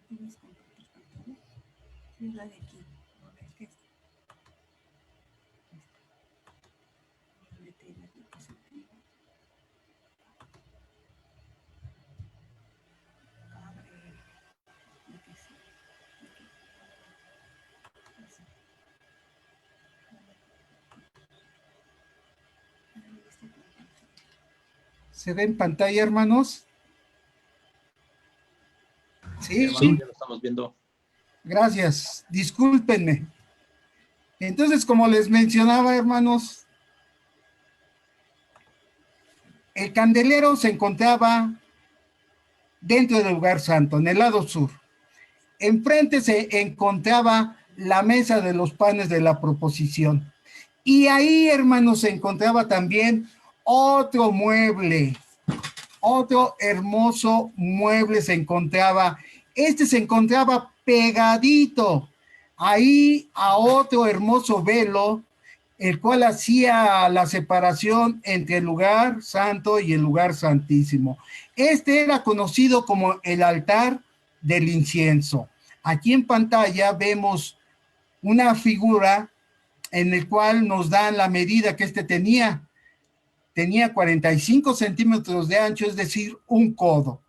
¿Tienes compartir pantalla? Sí, es la de aquí. No, es que esta. Meter la diapositiva. Abre la que sí. Así. Ahí está tu pantalla. ¿Se ve en pantalla, hermanos? Sí, Sí, hermano, ya lo estamos viendo. gracias. Discúlpenme. Entonces, como les mencionaba, hermanos, el candelero se encontraba dentro del lugar santo, en el lado sur. Enfrente se encontraba la mesa de los panes de la proposición. Y ahí, hermanos, se encontraba también otro mueble, otro hermoso mueble se encontraba. Este se encontraba pegadito ahí a otro hermoso velo, el cual hacía la separación entre el lugar santo y el lugar santísimo. Este era conocido como el altar del incienso. Aquí en pantalla vemos una figura en el cual nos dan la medida que este tenía. Tenía 45 centímetros de ancho, es decir, un codo.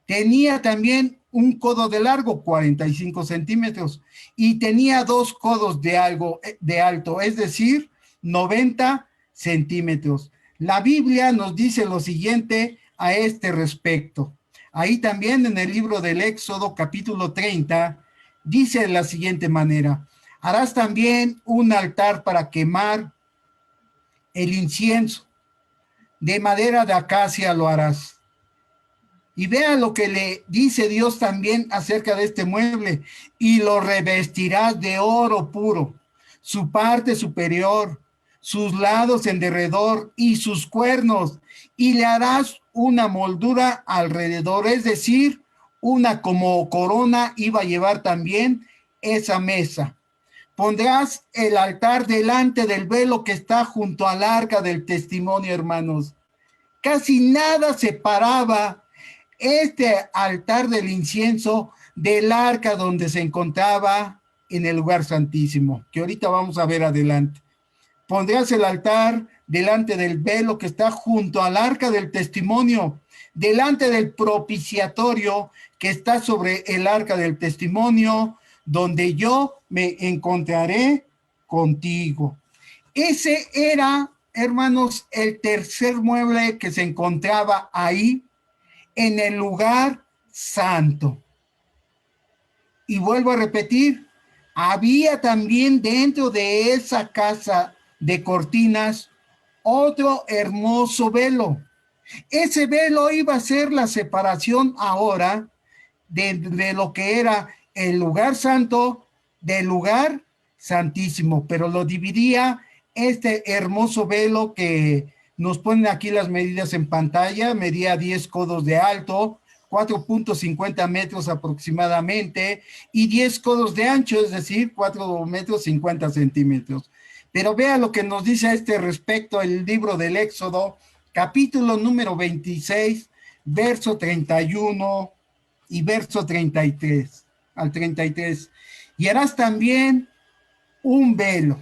Tenía también un codo de largo, 45 centímetros, y tenía 2 codos de alto, es decir, 90 centímetros. La Biblia nos dice lo siguiente a este respecto. Ahí también en el libro del Éxodo, capítulo 30, dice de la siguiente manera: harás también un altar para quemar el incienso, de madera de acacia lo harás. Y vean lo que le dice Dios también acerca de este mueble: y lo revestirás de oro puro, su parte superior, sus lados en derredor y sus cuernos, y le harás una moldura alrededor, es decir, una como corona iba a llevar también esa mesa. Pondrás el altar delante del velo que está junto al arca del testimonio, hermanos. Casi nada separaba este altar del incienso del arca donde se encontraba en el lugar santísimo, que ahorita vamos a ver adelante. Pondrás el altar delante del velo que está junto al arca del testimonio, delante del propiciatorio que está sobre el arca del testimonio, donde yo me encontraré contigo. Ese era, hermanos, el tercer mueble que se encontraba ahí en el lugar santo. Y vuelvo a repetir, había también dentro de esa casa de cortinas otro hermoso velo. Ese velo iba a ser la separación ahora de lo que era el lugar santo del lugar santísimo, pero lo dividía este hermoso velo que nos ponen aquí las medidas en pantalla. Medía 10 codos de alto, 4.50 metros aproximadamente, y 10 codos de ancho, es decir, 4 metros 50 centímetros. Pero vea lo que nos dice a este respecto el libro del Éxodo, capítulo número 26, verso 31 y verso 33 al 33. Y harás también un velo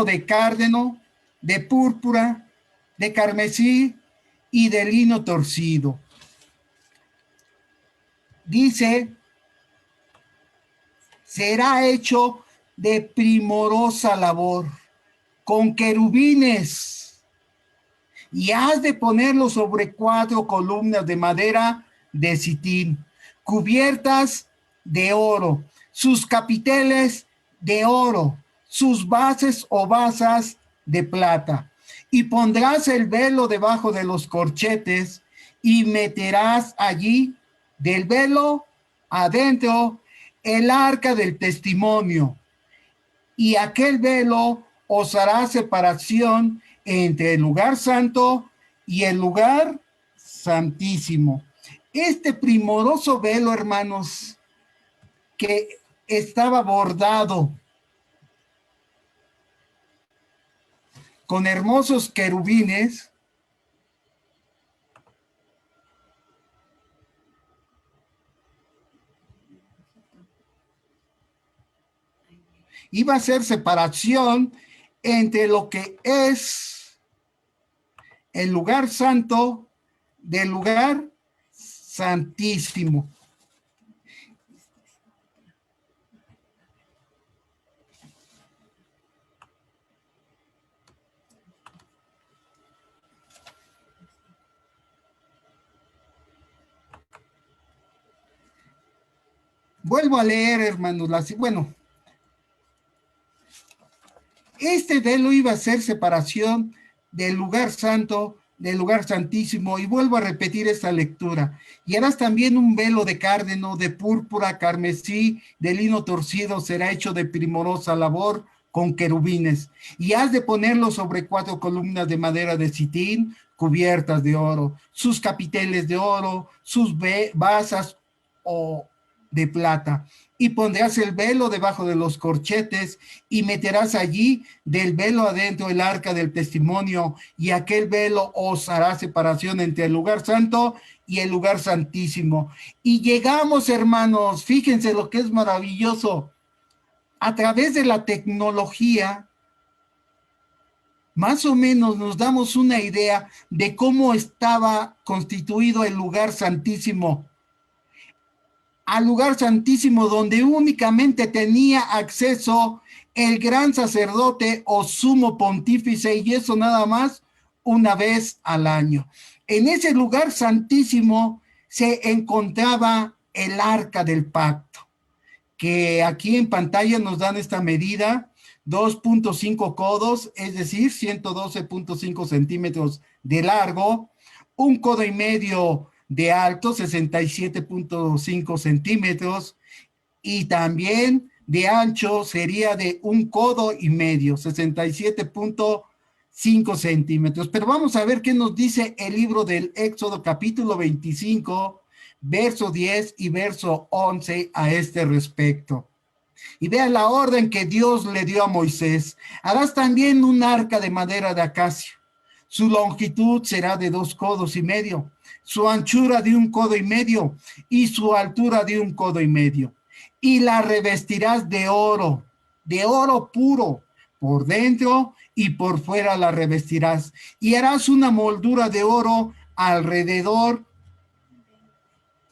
de cárdeno, de púrpura, de carmesí y de lino torcido. Dice, será hecho de primorosa labor, con querubines, y has de ponerlo sobre 4 columnas de madera de sitín, cubiertas de oro, sus capiteles de oro, sus bases o basas de plata. Y pondrás el velo debajo de los corchetes y meterás allí del velo adentro el arca del testimonio. Y aquel velo os hará separación entre el lugar santo y el lugar santísimo. Este primoroso velo, hermanos, que estaba bordado con hermosos querubines, iba a ser separación entre lo que es el lugar santo del lugar santísimo. Vuelvo a leer, hermanos. Bueno, este velo iba a ser separación del lugar santo, del lugar santísimo. Y vuelvo a repetir esta lectura. Y harás también un velo de cárdeno, de púrpura, carmesí, de lino torcido, será hecho de primorosa labor, con querubines. Y has de ponerlo sobre 4 columnas de madera de sitín, cubiertas de oro, sus capiteles de oro, sus basas o de plata, y pondrás el velo debajo de los corchetes y meterás allí del velo adentro el arca del testimonio, y aquel velo os hará separación entre el lugar santo y el lugar santísimo. Y llegamos, hermanos, fíjense lo que es maravilloso, a través de la tecnología, más o menos nos damos una idea de cómo estaba constituido el lugar santísimo. Al lugar santísimo donde únicamente tenía acceso el gran sacerdote o sumo pontífice, y eso nada más una vez al año. En ese lugar santísimo se encontraba el arca del pacto, que aquí en pantalla nos dan esta medida, 2.5 codos, es decir, 112.5 centímetros de largo, 1 codo y medio de alto, 67.5 centímetros, y también de ancho sería de 1 codo y medio, 67.5 centímetros. Pero vamos a ver qué nos dice el libro del Éxodo, capítulo 25, verso 10 y verso 11 a este respecto. Y vean la orden que Dios le dio a Moisés. Harás también un arca de madera de acacia. Su longitud será de 2 codos y medio, su anchura de 1 codo y medio, y su altura de 1 codo y medio. Y la revestirás de oro puro, por dentro y por fuera la revestirás. Y harás una moldura de oro alrededor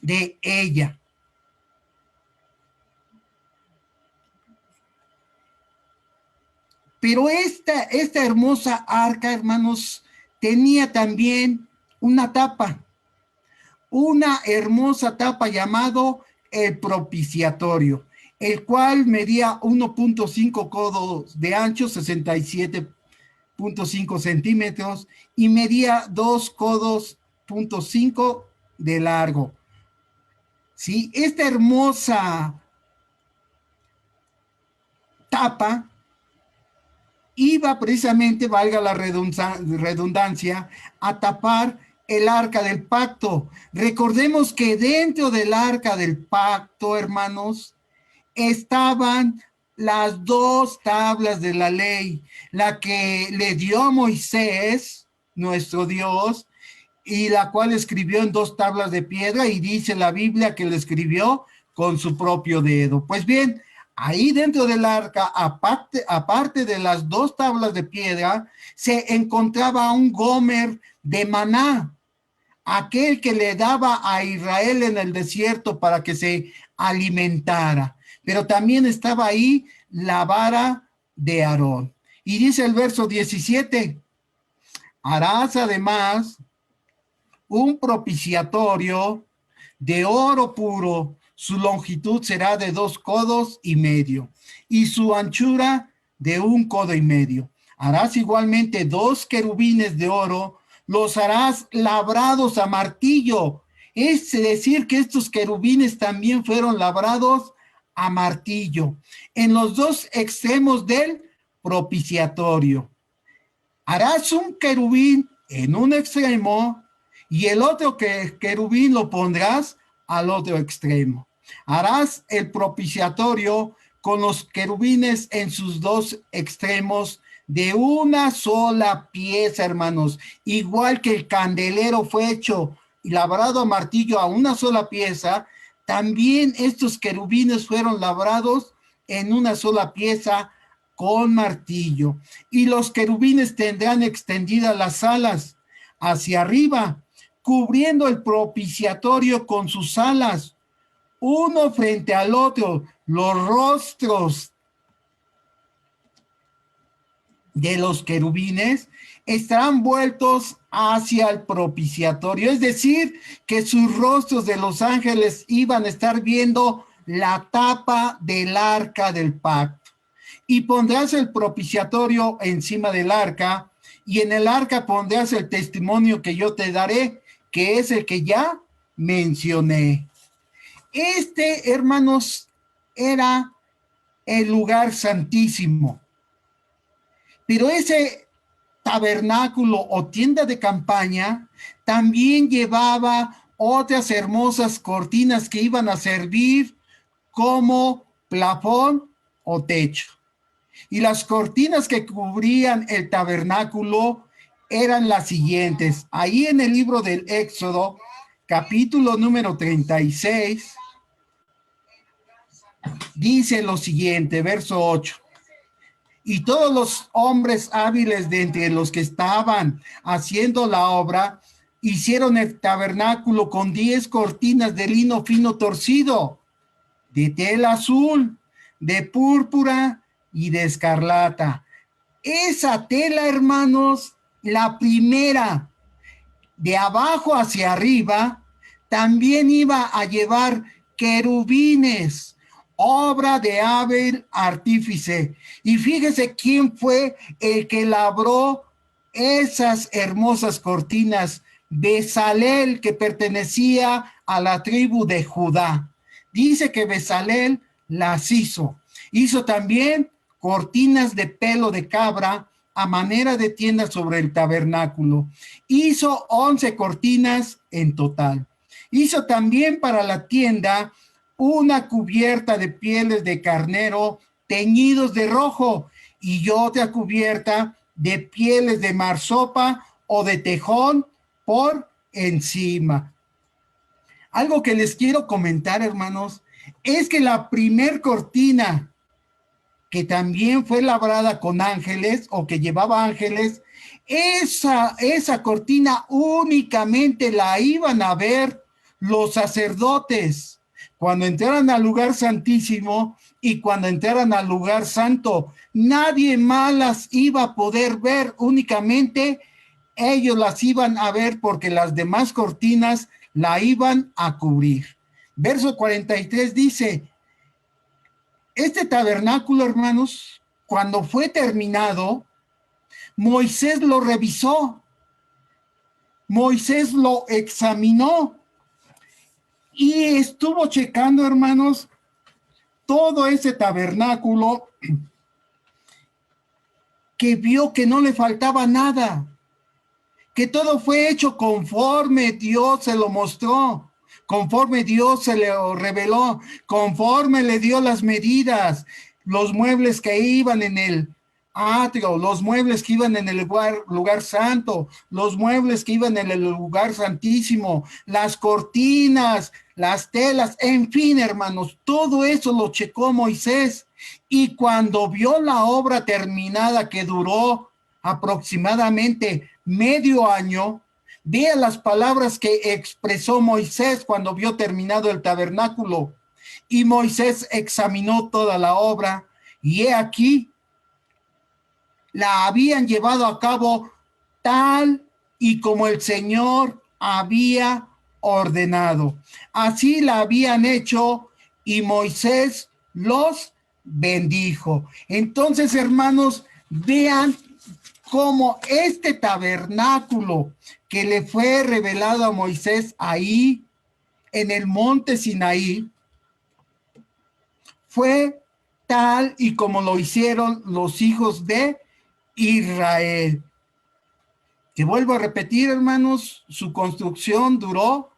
de ella. Pero esta hermosa arca, hermanos, tenía también una hermosa tapa llamado el propiciatorio, el cual medía 1.5 codos de ancho, 67.5 centímetros, y medía 2 codos.5 de largo. ¿Sí? Esta hermosa tapa iba precisamente, valga la redundancia, a tapar el arca del pacto. Recordemos que dentro del arca del pacto, hermanos, estaban las 2 tablas de la ley, la que le dio a Moisés, nuestro Dios, y la cual escribió en 2 tablas de piedra, y dice la Biblia que le escribió con su propio dedo. Pues bien, ahí dentro del arca, aparte de las 2 tablas de piedra, se encontraba un gomer de maná, aquel que le daba a Israel en el desierto para que se alimentara. Pero también estaba ahí la vara de Aarón. Y dice el verso 17, harás además un propiciatorio de oro puro. Su longitud será de 2 codos y medio, y su anchura de 1,5 codos. Harás igualmente 2 querubines de oro, los harás labrados a martillo. Es decir, que estos querubines también fueron labrados a martillo en los 2 extremos del propiciatorio. Harás un querubín en un extremo y el otro querubín lo pondrás al otro extremo. Harás el propiciatorio con los querubines en sus 2 extremos de una sola pieza, hermanos. Igual que el candelero fue hecho y labrado a martillo a una sola pieza, también estos querubines fueron labrados en una sola pieza con martillo. Y los querubines tendrán extendidas las alas hacia arriba, cubriendo el propiciatorio con sus alas, uno frente al otro. Los rostros de los querubines estarán vueltos hacia el propiciatorio, es decir, que sus rostros de los ángeles iban a estar viendo la tapa del arca del pacto. Y pondrás el propiciatorio encima del arca, y en el arca pondrás el testimonio que yo te daré, que es el que ya mencioné. Este, hermanos, era el lugar santísimo. Pero ese tabernáculo o tienda de campaña también llevaba otras hermosas cortinas que iban a servir como plafón o techo. Y las cortinas que cubrían el tabernáculo eran las siguientes. Ahí en el libro del Éxodo, capítulo número 36, dice lo siguiente, verso 8. Y todos los hombres hábiles de entre los que estaban haciendo la obra hicieron el tabernáculo con 10 cortinas de lino fino torcido, de tela azul, de púrpura y de escarlata. Esa tela, hermanos, la primera, de abajo hacia arriba, también iba a llevar querubines, obra de hábil artífice. Y fíjese quién fue el que labró esas hermosas cortinas. Bezalel, que pertenecía a la tribu de Judá. Dice que Bezalel las hizo. Hizo también cortinas de pelo de cabra a manera de tienda sobre el tabernáculo. Hizo 11 cortinas en total. Hizo también para la tienda una cubierta de pieles de carnero teñidos de rojo y otra cubierta de pieles de marsopa o de tejón por encima. Algo que les quiero comentar, hermanos, es que la primer cortina que también fue labrada con ángeles o que llevaba ángeles, esa cortina únicamente la iban a ver los sacerdotes cuando entraran al lugar santísimo y cuando entraran al lugar santo. Nadie más las iba a poder ver, únicamente ellos las iban a ver porque las demás cortinas la iban a cubrir. Verso 43 dice, este tabernáculo, hermanos, cuando fue terminado, Moisés lo revisó, Moisés lo examinó y estuvo checando, hermanos, todo ese tabernáculo, que vio que no le faltaba nada, que todo fue hecho conforme Dios se lo mostró, conforme Dios se le reveló, conforme le dio las medidas, los muebles que iban en el atrio, los muebles que iban en el lugar santo, los muebles que iban en el lugar santísimo, las cortinas, las telas, en fin, hermanos, todo eso lo checó Moisés. Y cuando vio la obra terminada, que duró aproximadamente medio año, vea las palabras que expresó Moisés cuando vio terminado el tabernáculo. Y Moisés examinó toda la obra, y he aquí, la habían llevado a cabo tal y como el Señor había ordenado. Así la habían hecho, y Moisés los bendijo. Entonces, hermanos, vean cómo este tabernáculo que le fue revelado a Moisés ahí en el monte Sinaí fue tal y como lo hicieron los hijos de Israel. Que vuelvo a repetir, hermanos, su construcción duró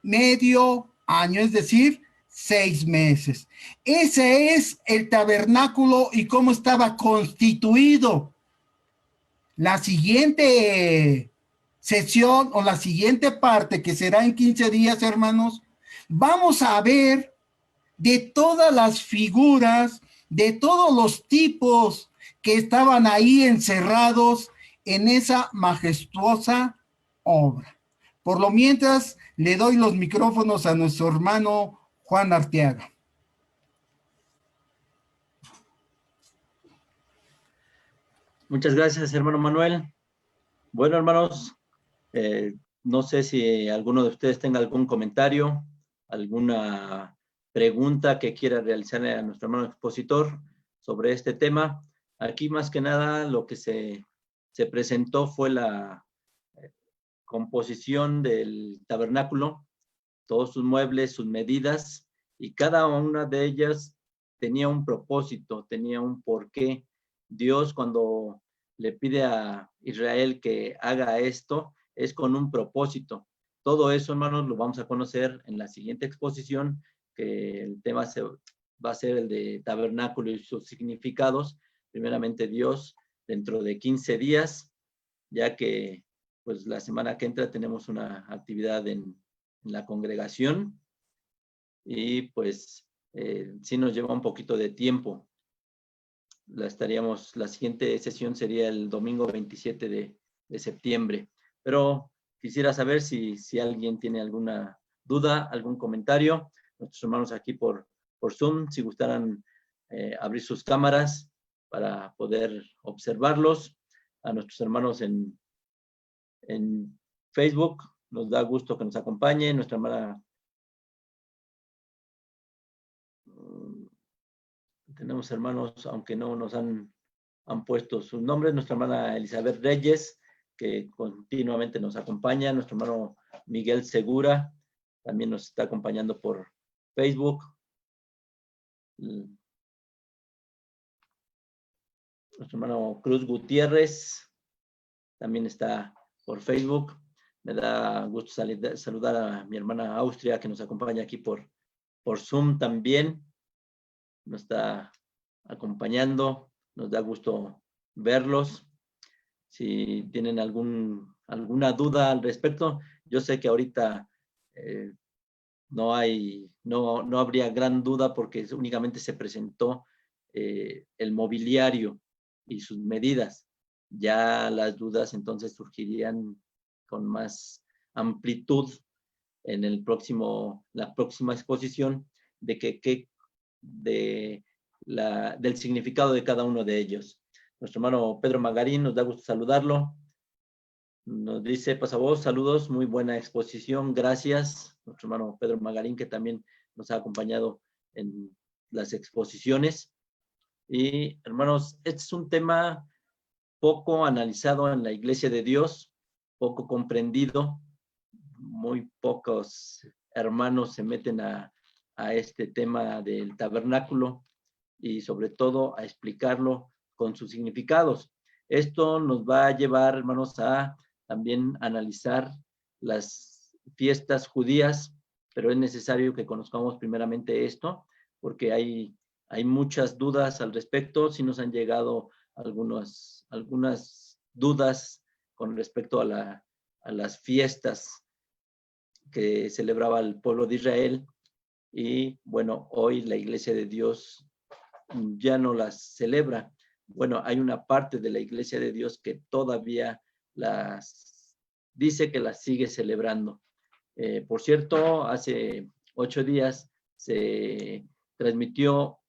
medio año, es decir, 6 meses. Ese es el tabernáculo y cómo estaba constituido. La siguiente sesión o la siguiente parte, que será en 15 días, hermanos, vamos a ver de todas las figuras, de todos los tipos que estaban ahí encerrados en esa majestuosa obra. Por lo mientras, le doy los micrófonos a nuestro hermano Juan Arteaga. Muchas gracias, hermano Manuel. Bueno, hermanos, no sé si alguno de ustedes tenga algún comentario, alguna pregunta que quiera realizar a nuestro hermano expositor sobre este tema. Aquí, más que nada, lo que se presentó fue la composición del tabernáculo, todos sus muebles, sus medidas, y cada una de ellas tenía un propósito, tenía un porqué. Dios, cuando le pide a Israel que haga esto, es con un propósito. Todo eso, hermanos, lo vamos a conocer en la siguiente exposición, que el tema va a ser el de tabernáculo y sus significados. Primeramente Dios, dentro de 15 días, ya que pues la semana que entra tenemos una actividad en la congregación y pues sí nos lleva un poquito de tiempo. La siguiente sesión sería el domingo 27 de septiembre. Pero quisiera saber si alguien tiene alguna duda, algún comentario. Nuestros hermanos aquí por Zoom, si gustaran abrir sus cámaras para poder observarlos. A nuestros hermanos en Facebook, nos da gusto que nos acompañe. Nuestra hermana, tenemos hermanos, aunque no nos han puesto sus nombres, nuestra hermana Elizabeth Reyes, que continuamente nos acompaña, nuestro hermano Miguel Segura, también nos está acompañando por Facebook. Nuestro hermano Cruz Gutiérrez también está por Facebook. Me da gusto saludar a mi hermana Austria, que nos acompaña aquí por Zoom también. Nos está acompañando. Nos da gusto verlos. Si tienen alguna duda al respecto, yo sé que ahorita no habría gran duda porque únicamente se presentó el mobiliario y sus medidas. Ya las dudas entonces surgirían con más amplitud en la próxima exposición del significado de cada uno de ellos. Nuestro hermano Pedro Magarín, nos da gusto saludarlo. Nos dice, pasavoz, saludos, muy buena exposición, gracias. Nuestro hermano Pedro Magarín, que también nos ha acompañado en las exposiciones. Y hermanos, este es un tema poco analizado en la Iglesia de Dios, poco comprendido. Muy pocos hermanos se meten a este tema del tabernáculo y sobre todo a explicarlo con sus significados. Esto nos va a llevar, hermanos, a también analizar las fiestas judías, pero es necesario que conozcamos primeramente esto, porque hay muchas dudas al respecto. Sí nos han llegado algunas dudas con respecto a las fiestas que celebraba el pueblo de Israel. Y bueno, hoy la Iglesia de Dios ya no las celebra. Bueno, hay una parte de la Iglesia de Dios que todavía dice que las sigue celebrando. Por cierto, hace 8 días se transmitió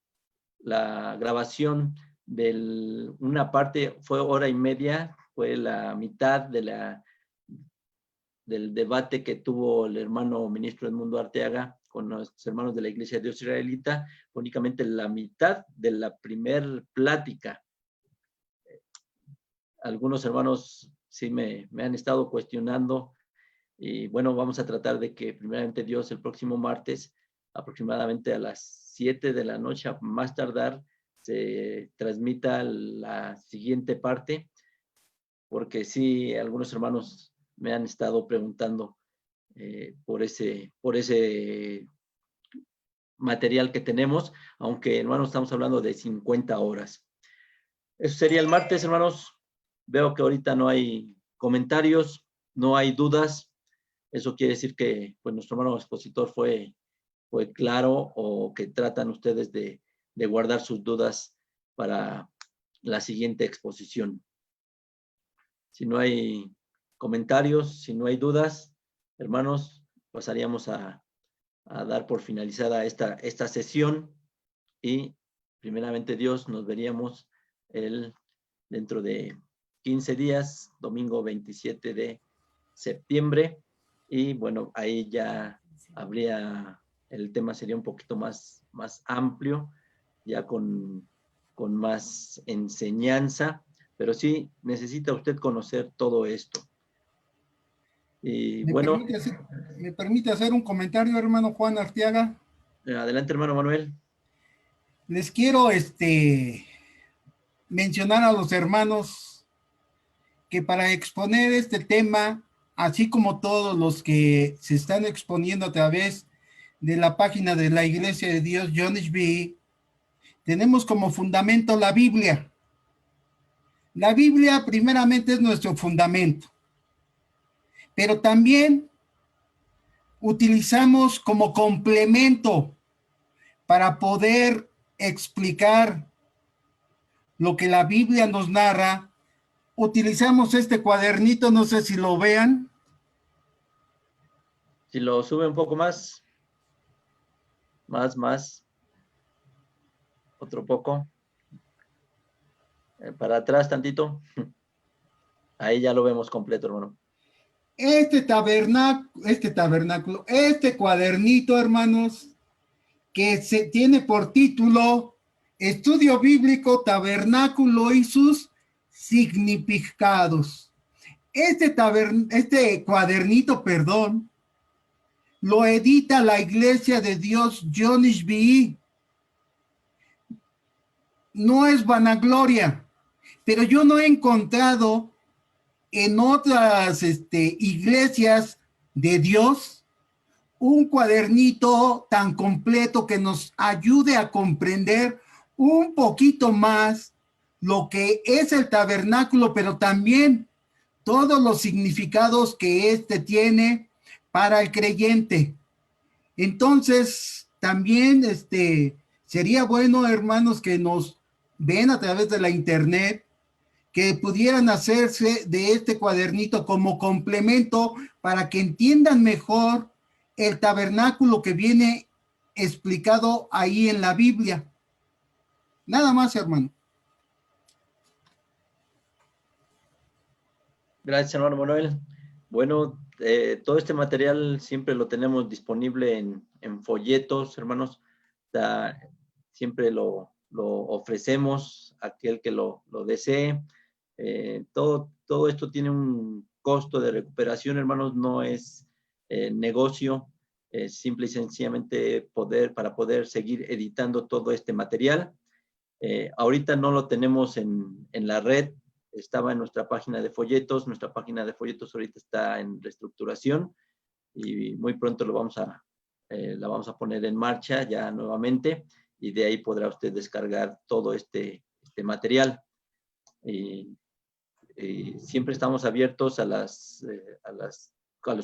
la grabación de una parte, fue 1:30, fue la mitad del debate que tuvo el hermano ministro Edmundo Arteaga con nuestros hermanos de la Iglesia de Dios Israelita, únicamente la mitad de la primer plática. Algunos hermanos sí me han estado cuestionando, y bueno, vamos a tratar de que primeramente Dios el próximo martes, aproximadamente a las 7 de la noche, a más tardar, se transmita la siguiente parte, porque sí, algunos hermanos me han estado preguntando por ese material que tenemos, aunque hermanos estamos hablando de 50 horas. Eso sería el martes, hermanos. Veo que ahorita no hay comentarios, no hay dudas. Eso quiere decir que pues, nuestro hermano expositor fue claro, o que tratan ustedes de guardar sus dudas para la siguiente exposición. Si no hay comentarios, si no hay dudas, hermanos, pasaríamos a dar por finalizada esta sesión, y primeramente Dios nos veríamos dentro de 15 días, domingo 27 de septiembre, y bueno, ahí ya el tema sería un poquito más amplio, ya con más enseñanza, pero sí necesita usted conocer todo esto. Y bueno. ¿Me permite hacer un comentario, hermano Juan Arteaga? Adelante, hermano Manuel. Les quiero mencionar a los hermanos que para exponer este tema, así como todos los que se están exponiendo a través de la página de la Iglesia de Dios, John H.B., tenemos como fundamento la Biblia. La Biblia primeramente es nuestro fundamento, pero también utilizamos como complemento para poder explicar lo que la Biblia nos narra. Utilizamos este cuadernito, no sé si lo vean. Si lo sube un poco más. Otro poco. Para atrás tantito. Ahí ya lo vemos completo, hermano. Este cuadernito, hermanos, que se tiene por título Estudio Bíblico, Tabernáculo y sus significados. Este cuadernito, lo edita la Iglesia de Dios John H.B. No es vanagloria, pero yo no he encontrado en otras iglesias de Dios un cuadernito tan completo que nos ayude a comprender un poquito más lo que es el tabernáculo, pero también todos los significados que tiene para el creyente. Entonces, también sería bueno, hermanos, que nos ven a través de la internet, que pudieran hacerse de este cuadernito como complemento para que entiendan mejor el tabernáculo que viene explicado ahí en la Biblia. Nada más, hermano. Gracias, hermano Manuel. Bueno, todo este material siempre lo tenemos disponible en folletos, hermanos. Siempre lo ofrecemos a aquel que lo desee. Todo esto tiene un costo de recuperación, hermanos, no es negocio, simple y sencillamente para poder seguir editando todo este material. Ahorita no lo tenemos en la red, estaba en nuestra página de folletos. Nuestra página de folletos ahorita está en reestructuración, y muy pronto la vamos a poner en marcha ya nuevamente, y de ahí podrá usted descargar todo este material. Y siempre estamos abiertos a los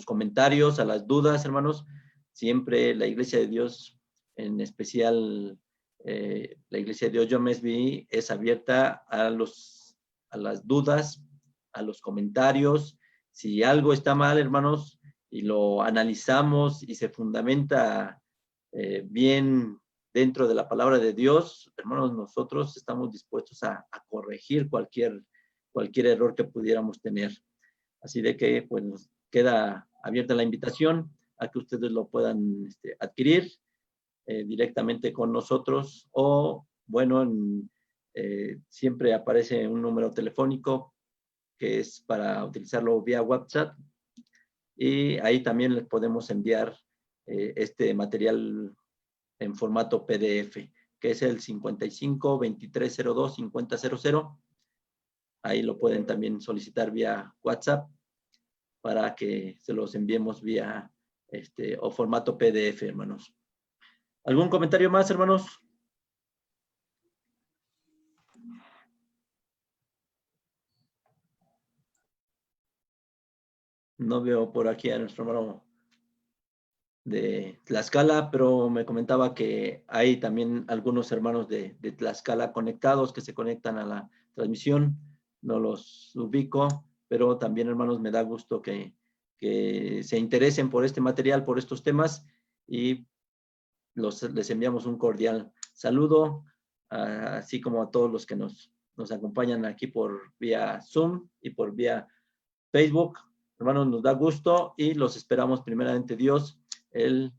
comentarios, a las dudas, hermanos. Siempre la Iglesia de Dios, en especial la Iglesia de Dios John Mesby, es abierta a las dudas, a los comentarios. Si algo está mal, hermanos, y lo analizamos y se fundamenta bien dentro de la palabra de Dios, hermanos, nosotros estamos dispuestos a corregir cualquier error que pudiéramos tener. Así de que, pues, nos queda abierta la invitación a que ustedes lo puedan adquirir directamente con nosotros, o bueno, siempre aparece un número telefónico que es para utilizarlo vía WhatsApp, y ahí también les podemos enviar este material en formato PDF, que es el 55-2302-5000. Ahí lo pueden también solicitar vía WhatsApp para que se los enviemos vía o formato PDF, hermanos. ¿Algún comentario más, hermanos? No veo por aquí a nuestro hermano de Tlaxcala, pero me comentaba que hay también algunos hermanos de Tlaxcala conectados, que se conectan a la transmisión. No los ubico, pero también, hermanos, me da gusto que se interesen por este material, por estos temas, y les enviamos un cordial saludo, así como a todos los que nos acompañan aquí por vía Zoom y por vía Facebook. Hermanos, nos da gusto y los esperamos, primeramente Dios, el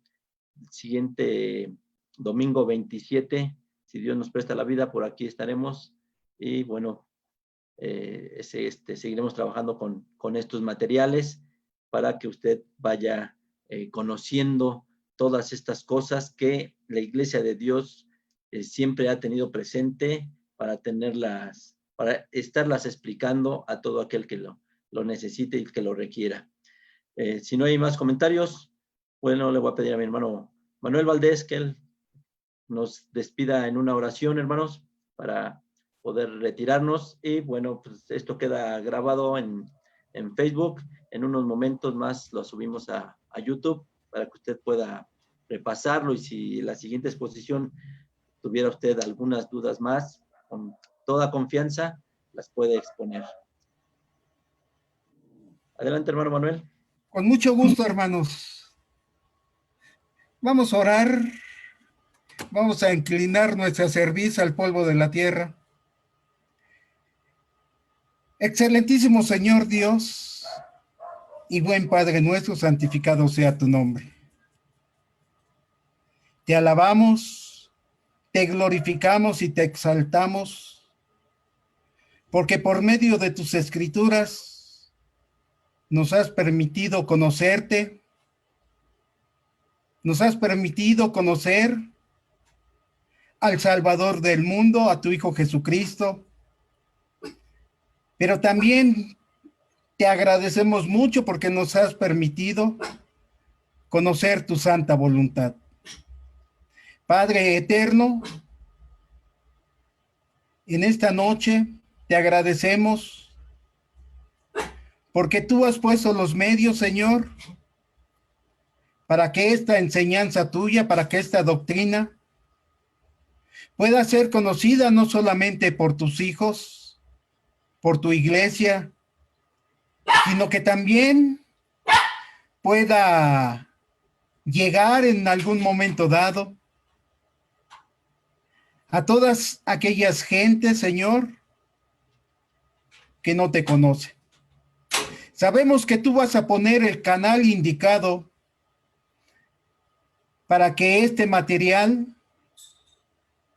siguiente domingo 27, si Dios nos presta la vida, por aquí estaremos. Y bueno, seguiremos trabajando con estos materiales para que usted vaya conociendo todas estas cosas que la Iglesia de Dios siempre ha tenido presente, para estarlas explicando a todo aquel que lo necesite y que lo requiera. Si no hay más comentarios, bueno, le voy a pedir a mi hermano Manuel Valdés que él nos despida en una oración, hermanos, para poder retirarnos. Y bueno, pues esto queda grabado en Facebook. En unos momentos más lo subimos a YouTube para que usted pueda repasarlo, y si la siguiente exposición tuviera usted algunas dudas más, con toda confianza las puede exponer. Adelante, hermano Manuel. Con mucho gusto, hermanos. Vamos a orar. Vamos a inclinar nuestra cerviz al polvo de la tierra. Excelentísimo Señor Dios y buen Padre nuestro, santificado sea tu nombre. Te alabamos, te glorificamos y te exaltamos, porque por medio de tus escrituras nos has permitido conocerte, nos has permitido conocer al Salvador del mundo, a tu Hijo Jesucristo, pero también te agradecemos mucho porque nos has permitido conocer tu santa voluntad. Padre eterno, en esta noche te agradecemos porque tú has puesto los medios, Señor, para que esta enseñanza tuya, para que esta doctrina pueda ser conocida no solamente por tus hijos, por tu iglesia, sino que también pueda llegar en algún momento dado a todas aquellas gentes, Señor, que no te conocen. Sabemos que tú vas a poner el canal indicado para que este material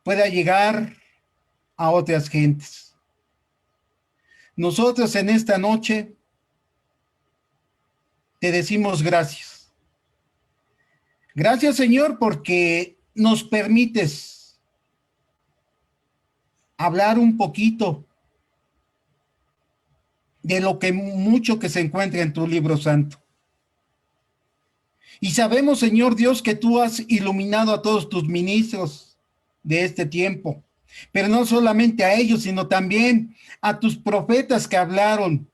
pueda llegar a otras gentes. Nosotros en esta noche te decimos gracias. Gracias, Señor, porque nos permites hablar un poquito de lo que mucho que se encuentra en tu libro santo. Y sabemos, Señor Dios, que tú has iluminado a todos tus ministros de este tiempo, pero no solamente a ellos, sino también a tus profetas que hablaron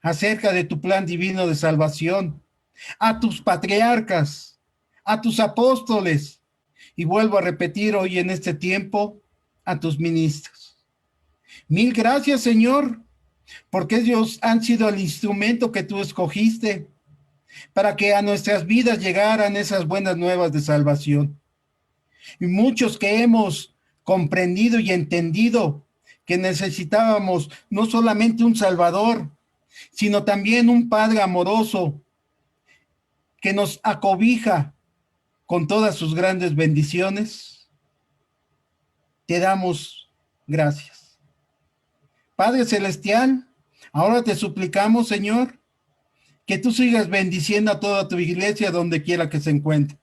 acerca de tu plan divino de salvación, a tus patriarcas, a tus apóstoles, y vuelvo a repetir hoy en este tiempo, a tus ministros. Mil gracias, Señor, porque ellos han sido el instrumento que tú escogiste para que a nuestras vidas llegaran esas buenas nuevas de salvación. Y muchos que hemos comprendido y entendido que necesitábamos no solamente un Salvador, sino también un Padre amoroso que nos acobija con todas sus grandes bendiciones, te damos gracias. Padre Celestial, ahora te suplicamos, Señor, que tú sigas bendiciendo a toda tu iglesia donde quiera que se encuentre.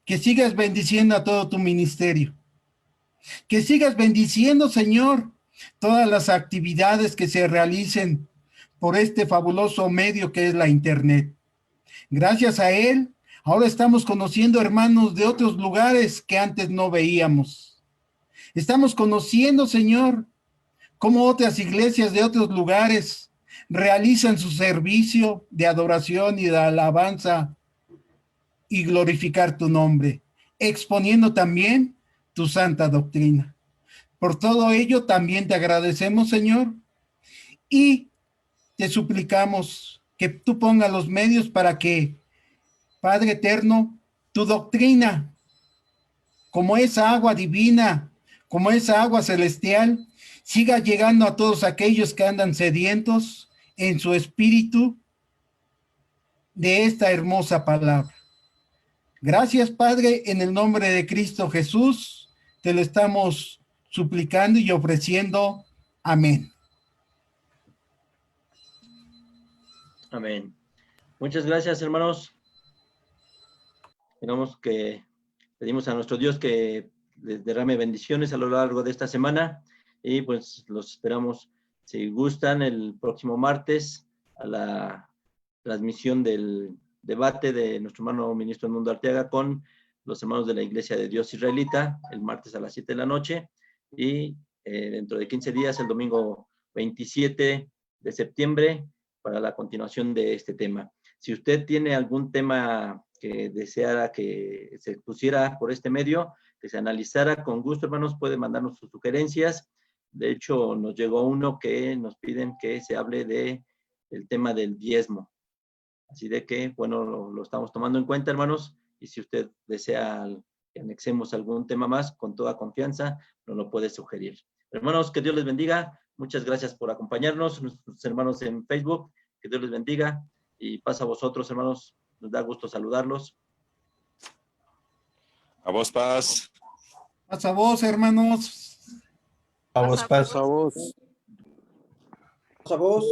Que sigas bendiciendo a todo tu ministerio. Que sigas bendiciendo, Señor, todas las actividades que se realicen por este fabuloso medio que es la Internet. Gracias a él, ahora estamos conociendo hermanos de otros lugares que antes no veíamos. Estamos conociendo, Señor, cómo otras iglesias de otros lugares realizan su servicio de adoración y de alabanza y glorificar tu nombre, exponiendo también tu santa doctrina. Por todo ello también te agradecemos, Señor, y te suplicamos que tú pongas los medios para que, Padre eterno, tu doctrina, como esa agua divina, como esa agua celestial, siga llegando a todos aquellos que andan sedientos en su espíritu de esta hermosa palabra. Gracias, Padre, en el nombre de Cristo Jesús, te lo estamos suplicando y ofreciendo. Amén. Amén. Muchas gracias, hermanos. Pedimos a nuestro Dios que les derrame bendiciones a lo largo de esta semana y pues los esperamos, si gustan, el próximo martes a la transmisión del debate de nuestro hermano ministro Edmundo Arteaga con los hermanos de la Iglesia de Dios Israelita, el martes a las 7 de la noche, y dentro de 15 días, el domingo 27 de septiembre, para la continuación de este tema. Si usted tiene algún tema que deseara que se pusiera por este medio, que se analizara, con gusto, hermanos, puede mandarnos sus sugerencias. De hecho, nos llegó uno que nos piden que se hable del tema del diezmo. Así de que, bueno, lo estamos tomando en cuenta, hermanos, y si usted desea que anexemos algún tema más, con toda confianza, nos lo puede sugerir. Hermanos, que Dios les bendiga. Muchas gracias por acompañarnos, nuestros hermanos en Facebook. Que Dios les bendiga. Y paz a vosotros, hermanos. Nos da gusto saludarlos. A vos, paz. Paz a vos, hermanos. A vos, paz. A vos. A vos.